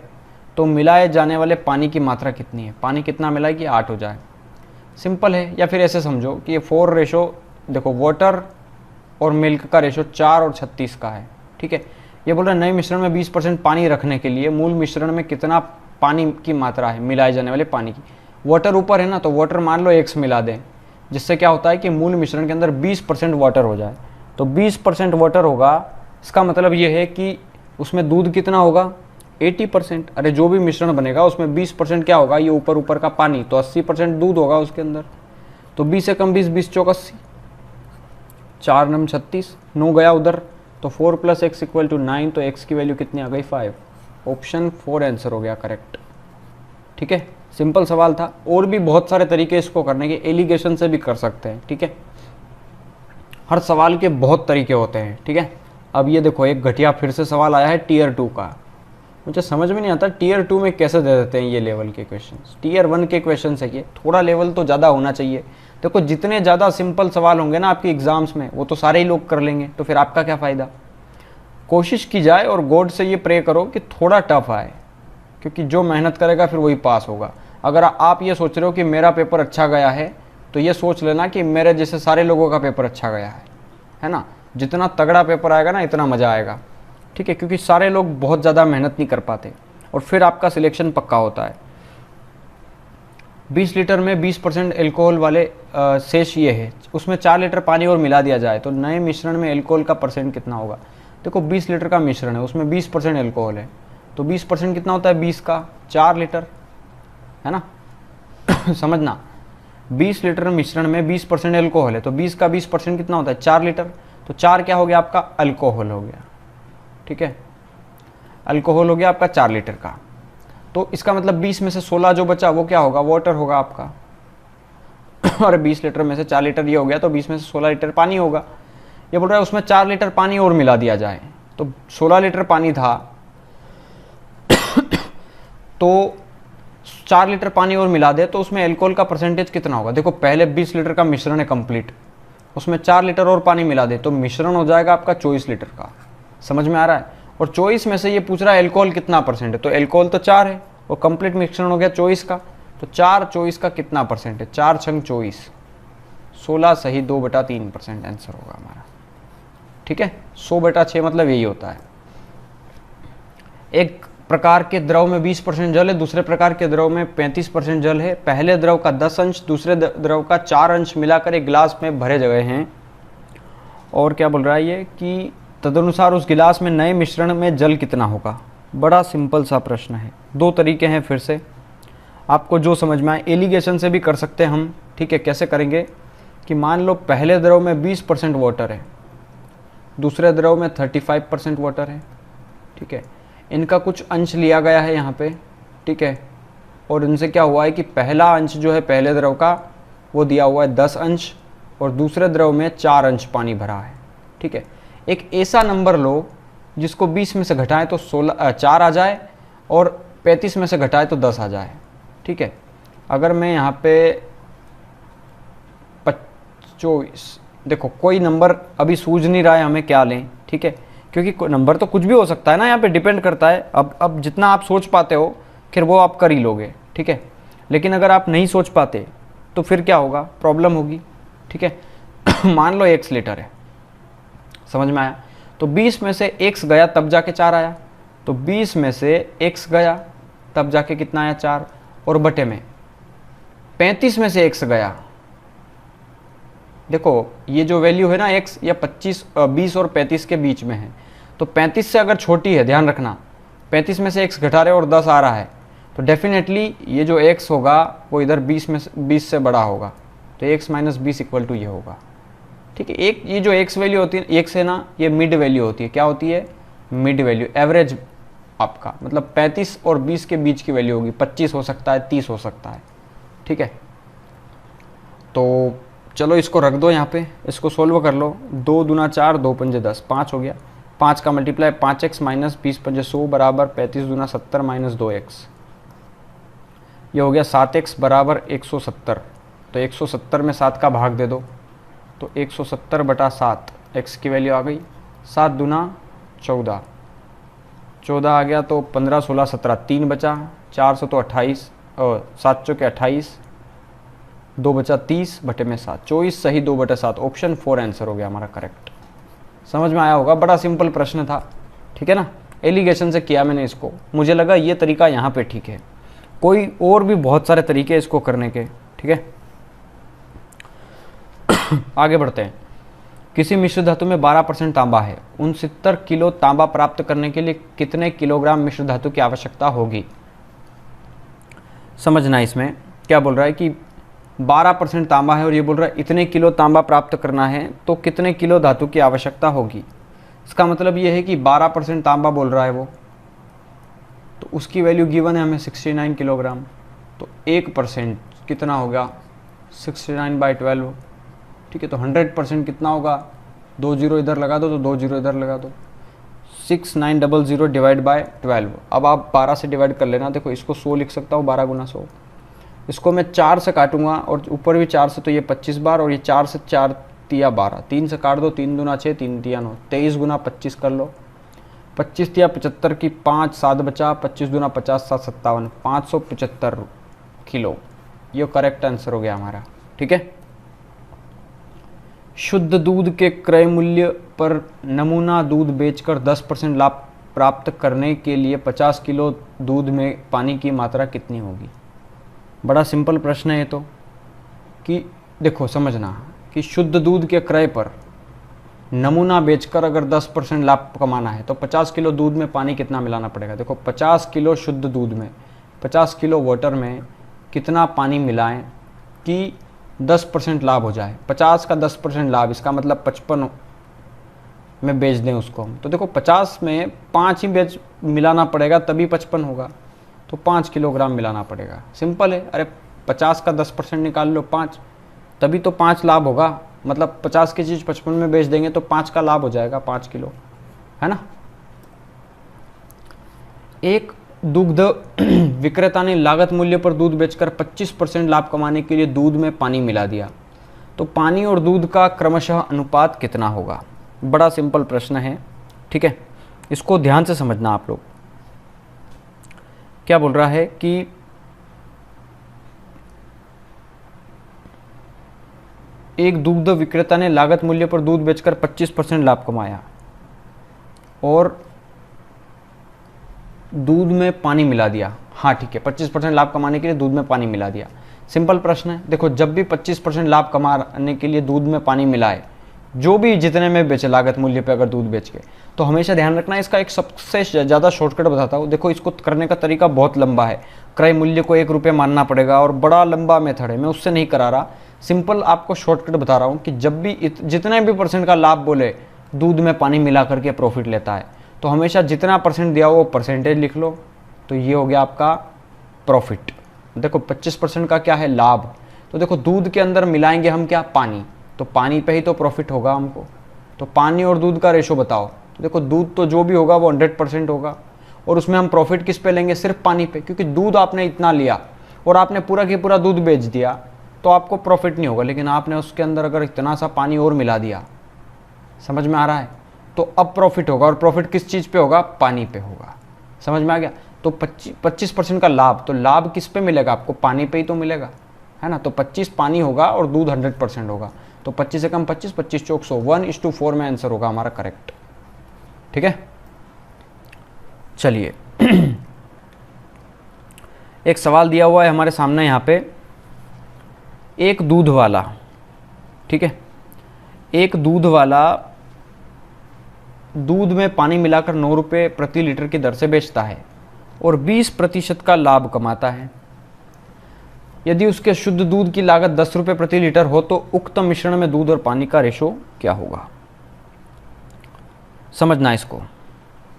तो मिलाए जाने वाले पानी की मात्रा कितनी है, पानी कितना मिलाए कि 8 हो जाए। सिंपल है, या फिर ऐसे समझो कि ये 4 रेशो, देखो वाटर और मिल्क का रेशो 4 और 36 का है। ठीक है, ये बोल रहा है नए मिश्रण में 20% पानी रखने के लिए मूल मिश्रण में कितना पानी की मात्रा है, मिलाए जाने वाले पानी की। वाटर ऊपर है ना, तो वाटर मान लो x मिला दें, जिससे क्या होता है कि मूल मिश्रण के अंदर 20% वाटर हो जाए। तो 20% वाटर होगा, इसका मतलब ये है कि उसमें दूध कितना होगा, 80%। अरे जो भी मिश्रण बनेगा उसमें 20% क्या होगा, ये ऊपर ऊपर का पानी, तो 80% दूध होगा उसके अंदर। तो 20 से कम 20, 20 चौक 80, 4 9 36, 9 गया उधर, तो 4 + x = 9, तो x की वैल्यू कितनी आ गई, 5। ऑप्शन 4 आंसर हो गया करेक्ट। ठीक है, सिंपल सवाल था। और भी बहुत सारे तरीके इसको करने के, एलिगेशन से भी कर सकते हैं। ठीक है, हर सवाल के बहुत तरीके होते हैं। ठीक है, अब ये देखो एक घटिया फिर से सवाल आया है टियर 2 का। मुझे समझ में नहीं आता टियर 2 में कैसे दे देते हैं ये लेवल के क्वेश्चंस। टियर 1 के क्वेश्चन है ये, थोड़ा लेवल तो ज़्यादा होना चाहिए। देखो जितने ज़्यादा सिंपल सवाल होंगे ना आपके एग्जाम्स में, वो तो सारे ही लोग कर लेंगे, तो फिर आपका क्या फ़ायदा। कोशिश की जाए और गॉड से ये प्रे करो कि थोड़ा टफ आए, क्योंकि जो मेहनत करेगा फिर वही पास होगा। अगर आप ये सोच रहे हो कि मेरा पेपर अच्छा गया है, तो ये सोच लेना कि मेरे जैसे सारे लोगों का पेपर अच्छा गया है ना। जितना तगड़ा पेपर आएगा ना, इतना मज़ा आएगा, ठीक है, क्योंकि सारे लोग बहुत ज़्यादा मेहनत नहीं कर पाते और फिर आपका सिलेक्शन पक्का होता है। 20 लीटर में 20% एल्कोहल वाले शेष ये है, उसमें 4 लीटर पानी और मिला दिया जाए तो नए मिश्रण में एल्कोहल का परसेंट कितना होगा। देखो 20 लीटर का मिश्रण है, उसमें 20% एल्कोहल है, तो 20% कितना होता है 20 का 4 लीटर, है ना। समझना, 20 लीटर मिश्रण में 20% एल्कोहल है, तो 20 का 20% कितना होता है 4 लीटर, तो 4 क्या हो गया आपका अल्कोहल हो गया, ठीक है, अल्कोहल हो गया आपका 4 लीटर का। तो इसका मतलब 20 में से 16 जो बचा वो क्या होगा, वाटर होगा आपका। और 20 लीटर में से 4 लीटर ये हो गया, तो 20 में से 16 लीटर पानी होगा। ये बोल रहा है उसमें 4 लीटर पानी और मिला दिया जाए, तो 16 लीटर पानी था तो 4 लीटर पानी और मिला दे तो उसमें एल्कोहल का परसेंटेज कितना होगा। देखो पहले 20 लीटर का मिश्रण है कंप्लीट, उसमें 4 लीटर और पानी मिला दे तो मिश्रण हो जाएगा आपका 24 लीटर का। समझ में आ रहा है। और 24 में से ये पूछ रहा है एल्कोहल कितना परसेंट है, तो एल्कोहल तो 4 है और कंप्लीट मिश्रण हो गया 24 का, तो 4 24 का कितना परसेंट है, 4 छंग 24, 16 सही 2/3% आंसर होगा हमारा, ठीक है। 100/6 मतलब यही होता है। एक प्रकार के द्रव में 20% जल है, दूसरे प्रकार के द्रव में 35% जल है। पहले द्रव का 10 अंश, दूसरे द्रव का 4 अंश मिलाकर एक गिलास में भरे गए हैं। और क्या बोल रहा है ये कि तदनुसार उस गिलास में नए मिश्रण में जल कितना होगा। बड़ा सिंपल सा प्रश्न है, 2 तरीके हैं, फिर से आपको जो समझ में आए। एलिगेशन से भी कर सकते हैं हम, ठीक है। कैसे करेंगे कि मान लो पहले द्रव में 20% वाटर है, दूसरे द्रव में 35% वाटर है, ठीक है। इनका कुछ अंश लिया गया है यहाँ पे, ठीक है, और इनसे क्या हुआ है कि पहला अंश जो है पहले द्रव का वो दिया हुआ है 10 अंश और दूसरे द्रव में 4 अंश पानी भरा है, ठीक है। एक ऐसा नंबर लो जिसको 20 में से घटाएं तो 4 आ जाए और 35 में से घटाएं तो 10 आ जाए, ठीक है। अगर मैं यहाँ पे 24, देखो कोई नंबर अभी सूझ नहीं रहा है हमें क्या लें, ठीक है, क्योंकि नंबर तो कुछ भी हो सकता है ना, यहाँ पे डिपेंड करता है। अब जितना आप सोच पाते हो फिर वो आप कर ही लोगे, ठीक है। लेकिन अगर आप नहीं सोच पाते तो फिर क्या होगा, प्रॉब्लम होगी, ठीक है। मान लो x लीटर है, समझ में आया। तो 20 में से x गया तब जाके 4 आया, तो 20 में से x गया तब जाके कितना आया 4, और बटे में 35 में से x गया। देखो ये जो वैल्यू है ना x, या 20 और 35 के बीच में है, तो 35 से अगर छोटी है, ध्यान रखना 35 में से x घटा रहे और 10 आ रहा है, तो डेफिनेटली ये जो x होगा वो इधर 20 से बड़ा होगा, तो x - 20 = ये होगा, ठीक है। एक ये जो x वैल्यू होती है, x है ना, ये मिड वैल्यू होती है। क्या होती है, मिड वैल्यू, एवरेज आपका, मतलब 35 और 20 के बीच की वैल्यू होगी। 25 हो सकता है, 30 हो सकता है, ठीक है। तो चलो इसको रख दो यहाँ पे, इसको सोल्व कर लो। 2 दूना 4, 2 पंजे 10, 5 हो गया। 5 का मल्टीप्लाई 5x - 20 पंजे 100 बराबर 35 दूना 70 - 2x, ये हो गया 7x बराबर 170। तो 170 में 7 का भाग दे दो, तो 170/7 x की वैल्यू आ गई। 7 दूना 14, 14 आ गया, तो 15 16 17, 3 बचा, 4 से तो 28 और 7 चौके 28, 2 बचा 30 बटे में 7, 24 सही 2/7, ऑप्शन 4 आंसर हो गया हमारा करेक्ट। समझ में आया होगा, बड़ा सिंपल प्रश्न था, ठीक है ना। एलिगेशन से किया मैंने इसको, मुझे लगा ये तरीका यहाँ पे ठीक है। कोई और भी बहुत सारे तरीके हैं इसको करने के, ठीक है। आगे बढ़ते हैं। किसी मिश्र धातु में 12% तांबा है, 69 किलो तांबा प्राप्त करने के लिए कितने किलोग्राम मिश्र धातु की आवश्यकता होगी। समझना, इसमें क्या बोल रहा है कि 12% तांबा है और ये बोल रहा है इतने किलो तांबा प्राप्त करना है तो कितने किलो धातु की आवश्यकता होगी। इसका मतलब ये है कि 12% तांबा बोल रहा है वो, तो उसकी वैल्यू गिवन है हमें 69 किलोग्राम, तो 1% कितना होगा 69/12, ठीक है। तो 100% कितना होगा, 2 0 इधर लगा दो तो 2 0 इधर लगा दो, 6900 /12। अब आप 12 से डिवाइड कर लेना। देखो इसको 100 लिख सकता हूँ, 12 × 100। इसको मैं 4 से काटूंगा और ऊपर भी 4 से, तो ये 25 बार, और ये 4 से 4 × 3 = 12, 3 से काट दो, 3 दूना 6, 3 × 3 = 9, 23 × 25 कर लो। 25 या 75 की 5 7 बचा, 25 दूना 50 7 57, 575 किलो, ये करेक्ट आंसर हो गया हमारा। ठीक है। शुद्ध दूध के क्रय मूल्य पर नमूना दूध बेचकर 10% लाभ प्राप्त करने के लिए 50 किलो दूध में पानी की मात्रा कितनी होगी? बड़ा सिंपल प्रश्न है ये तो, कि देखो समझना कि शुद्ध दूध के क्रय पर नमूना बेचकर अगर 10% लाभ कमाना है तो 50 किलो दूध में पानी कितना मिलाना पड़ेगा। देखो 50 किलो शुद्ध दूध में 50 किलो वाटर में कितना पानी मिलाएं कि 10% लाभ हो जाए। 50 का 10% लाभ, इसका मतलब 55 में बेच दें उसको हम, तो देखो 50 में 5 ही बेच मिलाना पड़ेगा तभी 55 होगा, तो 5 किलोग्राम मिलाना पड़ेगा। सिंपल है। अरे 50 का 10% निकाल लो 5, तभी तो 5 लाभ होगा। मतलब 50 की चीज़ 55 में बेच देंगे तो 5 का लाभ हो जाएगा, 5 किलो, है ना। एक दुग्ध विक्रेता ने लागत मूल्य पर दूध बेचकर 25% लाभ कमाने के लिए दूध में पानी मिला दिया, तो पानी और दूध का क्रमशः अनुपात कितना होगा? बड़ा सिंपल प्रश्न है। ठीक है, इसको ध्यान से समझना आप लोग। क्या बोल रहा है कि एक दुग्ध विक्रेता ने लागत मूल्य पर दूध बेचकर 25% लाभ कमाया और दूध में पानी मिला दिया। हाँ ठीक है, 25% लाभ कमाने के लिए दूध में पानी मिला दिया। सिंपल प्रश्न है। देखो जब भी 25% लाभ कमाने के लिए दूध में पानी मिलाए, जो भी जितने में बेचे लागत मूल्य पे अगर दूध बेच के, तो हमेशा ध्यान रखना। इसका एक सबसे ज़्यादा शॉर्टकट बताता हूँ। देखो इसको करने का तरीका बहुत लंबा है। क्रय मूल्य को 1 रुपये मानना पड़ेगा और बड़ा लंबा मेथड है, मैं उससे नहीं करा रहा। सिंपल आपको शॉर्टकट बता रहा हूँ कि जब भी जितने भी % का लाभ बोले दूध में पानी मिला करके प्रॉफिट लेता है, तो हमेशा जितना % दिया वो परसेंटेज लिख लो, तो ये हो गया आपका प्रॉफिट। देखो 25% का क्या है? लाभ। तो देखो दूध के अंदर मिलाएंगे हम क्या? पानी, तो पानी पे ही तो प्रॉफिट होगा हमको। तो पानी और दूध का रेशो बताओ। तो देखो दूध तो जो भी होगा वो 100% होगा, और उसमें हम प्रॉफिट किस पे लेंगे? सिर्फ पानी पे, क्योंकि दूध आपने इतना लिया और आपने पूरा की पूरा दूध बेच दिया तो आपको प्रॉफिट नहीं होगा। लेकिन आपने उसके अंदर अगर इतना सा पानी और मिला दिया, समझ में आ रहा है, तो अब प्रॉफिट होगा। और प्रॉफिट किस चीज़ पे होगा? पानी पे होगा। समझ में आ गया। तो 25% का लाभ, तो लाभ किस पे मिलेगा आपको? पानी पे ही तो मिलेगा, है ना। तो 25 पानी होगा और दूध 100% होगा, तो 25 से कम 25, 25 चौक 100, 1:4 में आंसर होगा हमारा करेक्ट। ठीक है, चलिए एक सवाल दिया हुआ है हमारे सामने यहाँ पे। एक दूध वाला, ठीक है, एक दूध वाला दूध में पानी मिलाकर 9 रुपये प्रति लीटर की दर से बेचता है और 20% का लाभ कमाता है। यदि उसके शुद्ध दूध की लागत 10 रुपये प्रति लीटर हो तो उक्त मिश्रण में दूध और पानी का रेशो क्या होगा? समझना इसको।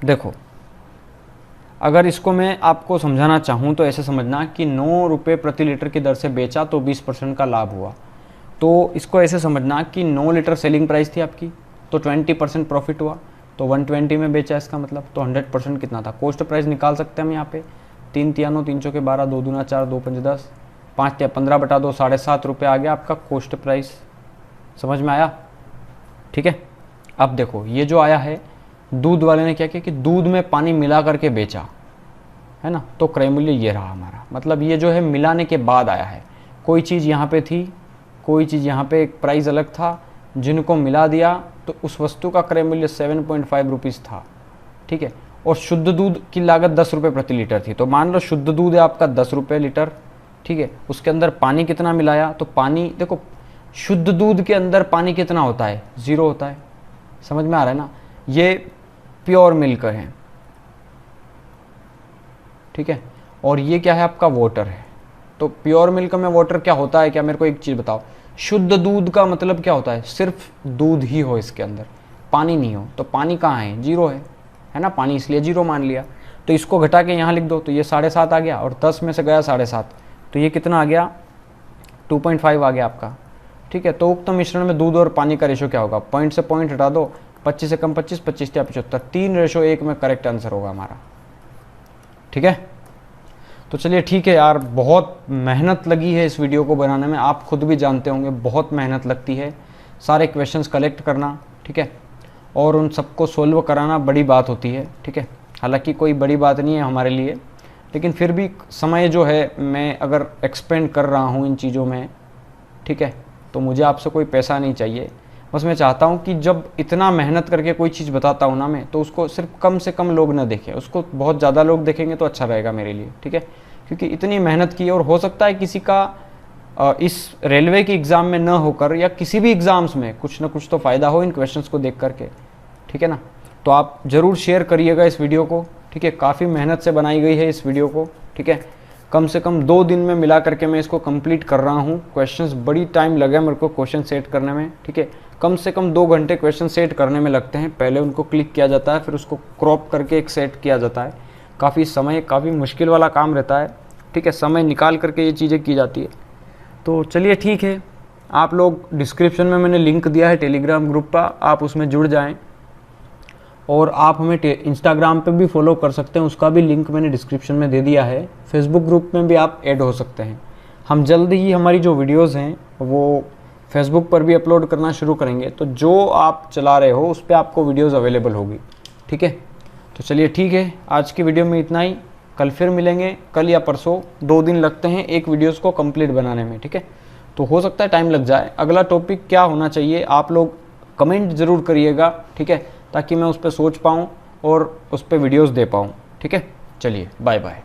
देखो अगर इसको मैं आपको समझाना चाहूँ तो ऐसे समझना कि 9 रुपये प्रति लीटर की दर से बेचा तो 20% का लाभ हुआ। तो इसको ऐसे समझना कि 9 लीटर सेलिंग प्राइस थी आपकी, तो 20% प्रॉफिट हुआ, तो 120 में बेचा इसका मतलब, तो 100% कितना था? कॉस्ट प्राइस निकाल सकते हैं हम यहाँ पे। 3 तिया 9, 3 चौके 12, 2 दूना 4, 2 पंजे 10, 5 तिया 15 बटा 2, 7.5 रुपये आ गया आपका कॉस्ट प्राइस। समझ में आया? ठीक है। अब देखो ये जो आया है, दूध वाले ने क्या किया कि दूध में पानी मिला करके बेचा, है ना, तो क्रय मूल्य ये रहा हमारा। मतलब ये जो है मिलाने के बाद आया है। कोई चीज़ यहाँ पे थी, कोई चीज़ यहाँ पे एक प्राइस अलग था, जिनको मिला दिया तो उस वस्तु का क्रय मूल्य 7.5 रुपीज़ था। ठीक है, और शुद्ध दूध की लागत 10 रुपये प्रति लीटर थी। तो मान लो शुद्ध दूध है आपका 10 रुपये लीटर, ठीक है, उसके अंदर पानी कितना मिलाया? तो पानी देखो शुद्ध दूध के अंदर पानी कितना होता है? 0 होता है। समझ में आ रहा है ना। ये प्योर मिल्क है, ठीक है, और ये क्या है आपका? वाटर है। तो प्योर मिल्क में वाटर क्या होता है? क्या मेरे को एक चीज़ बताओ। शुद्ध दूध का मतलब क्या होता है? सिर्फ दूध ही हो, इसके अंदर पानी नहीं हो। तो पानी कहाँ है? 0 है ना, पानी इसलिए 0 मान लिया। तो इसको घटा के यहाँ लिख दो, तो ये 7.5 आ गया, और 10 में से गया 7.5, तो ये कितना आ गया? 2.5 आ गया आपका। ठीक है, तो उक्त मिश्रण में दूध और पानी का रेशो क्या होगा? पॉइंट से पॉइंट हटा दो, 25 से कम 25, 25 या 75, 3:1 में करेक्ट आंसर होगा हमारा। ठीक है, तो चलिए ठीक है यार, बहुत मेहनत लगी है इस वीडियो को बनाने में। आप खुद भी जानते होंगे बहुत मेहनत लगती है सारे क्वेश्चंस कलेक्ट करना। ठीक है, और उन सबको सोल्व कराना बड़ी बात होती है, ठीक है। हालांकि कोई बड़ी बात नहीं है हमारे लिए, लेकिन फिर भी समय जो है मैं अगर एक्सपेंड कर रहा हूँ इन चीज़ों में, ठीक है, तो मुझे आपसे कोई पैसा नहीं चाहिए। बस मैं चाहता हूँ कि जब इतना मेहनत करके कोई चीज़ बताता हूँ ना मैं, तो उसको सिर्फ कम से कम लोग ना देखें, उसको बहुत ज़्यादा लोग देखेंगे तो अच्छा रहेगा मेरे लिए, ठीक है। क्योंकि इतनी मेहनत की है, और हो सकता है किसी का इस रेलवे के एग्ज़ाम में न होकर या किसी भी एग्ज़ाम्स में कुछ ना कुछ तो फ़ायदा हो इन क्वेश्चंस को देख करके, ठीक है ना। तो आप ज़रूर शेयर करिएगा इस वीडियो को, ठीक है। काफ़ी मेहनत से बनाई गई है इस वीडियो को, ठीक है। कम से कम 2 दिन में मिला करके मैं इसको कंप्लीट कर रहा हूँ। क्वेश्चंस बड़ी टाइम लगा मेरे को क्वेश्चन सेट करने में, ठीक है। कम से कम 2 घंटे क्वेश्चन सेट करने में लगते हैं। पहले उनको क्लिक किया जाता है, फिर उसको क्रॉप करके एक सेट किया जाता है। काफ़ी समय, काफ़ी मुश्किल वाला काम रहता है, ठीक है। समय निकाल करके ये चीज़ें की जाती है। तो चलिए ठीक है, आप लोग डिस्क्रिप्शन में मैंने लिंक दिया है टेलीग्राम ग्रुप का, आप उसमें जुड़ जाएं। और आप हमें इंस्टाग्राम पे भी फॉलो कर सकते हैं, उसका भी लिंक मैंने डिस्क्रिप्शन में दे दिया है। फेसबुक ग्रुप में भी आप ऐड हो सकते हैं। हम जल्द ही हमारी जो वीडियोस हैं वो फेसबुक पर भी अपलोड करना शुरू करेंगे, तो जो आप चला रहे हो उस पर आपको वीडियोस अवेलेबल होगी, ठीक है। तो चलिए ठीक है, आज की वीडियो में इतना ही। कल फिर मिलेंगे, कल या परसों, 2 दिन लगते हैं एक वीडियोस को कंप्लीट बनाने में, ठीक है। तो हो सकता है टाइम लग जाए। अगला टॉपिक क्या होना चाहिए आप लोग कमेंट ज़रूर करिएगा, ठीक है, ताकि मैं उस पर सोच पाऊँ और उस पर वीडियोस दे पाऊँ, ठीक है। चलिए बाय बाय।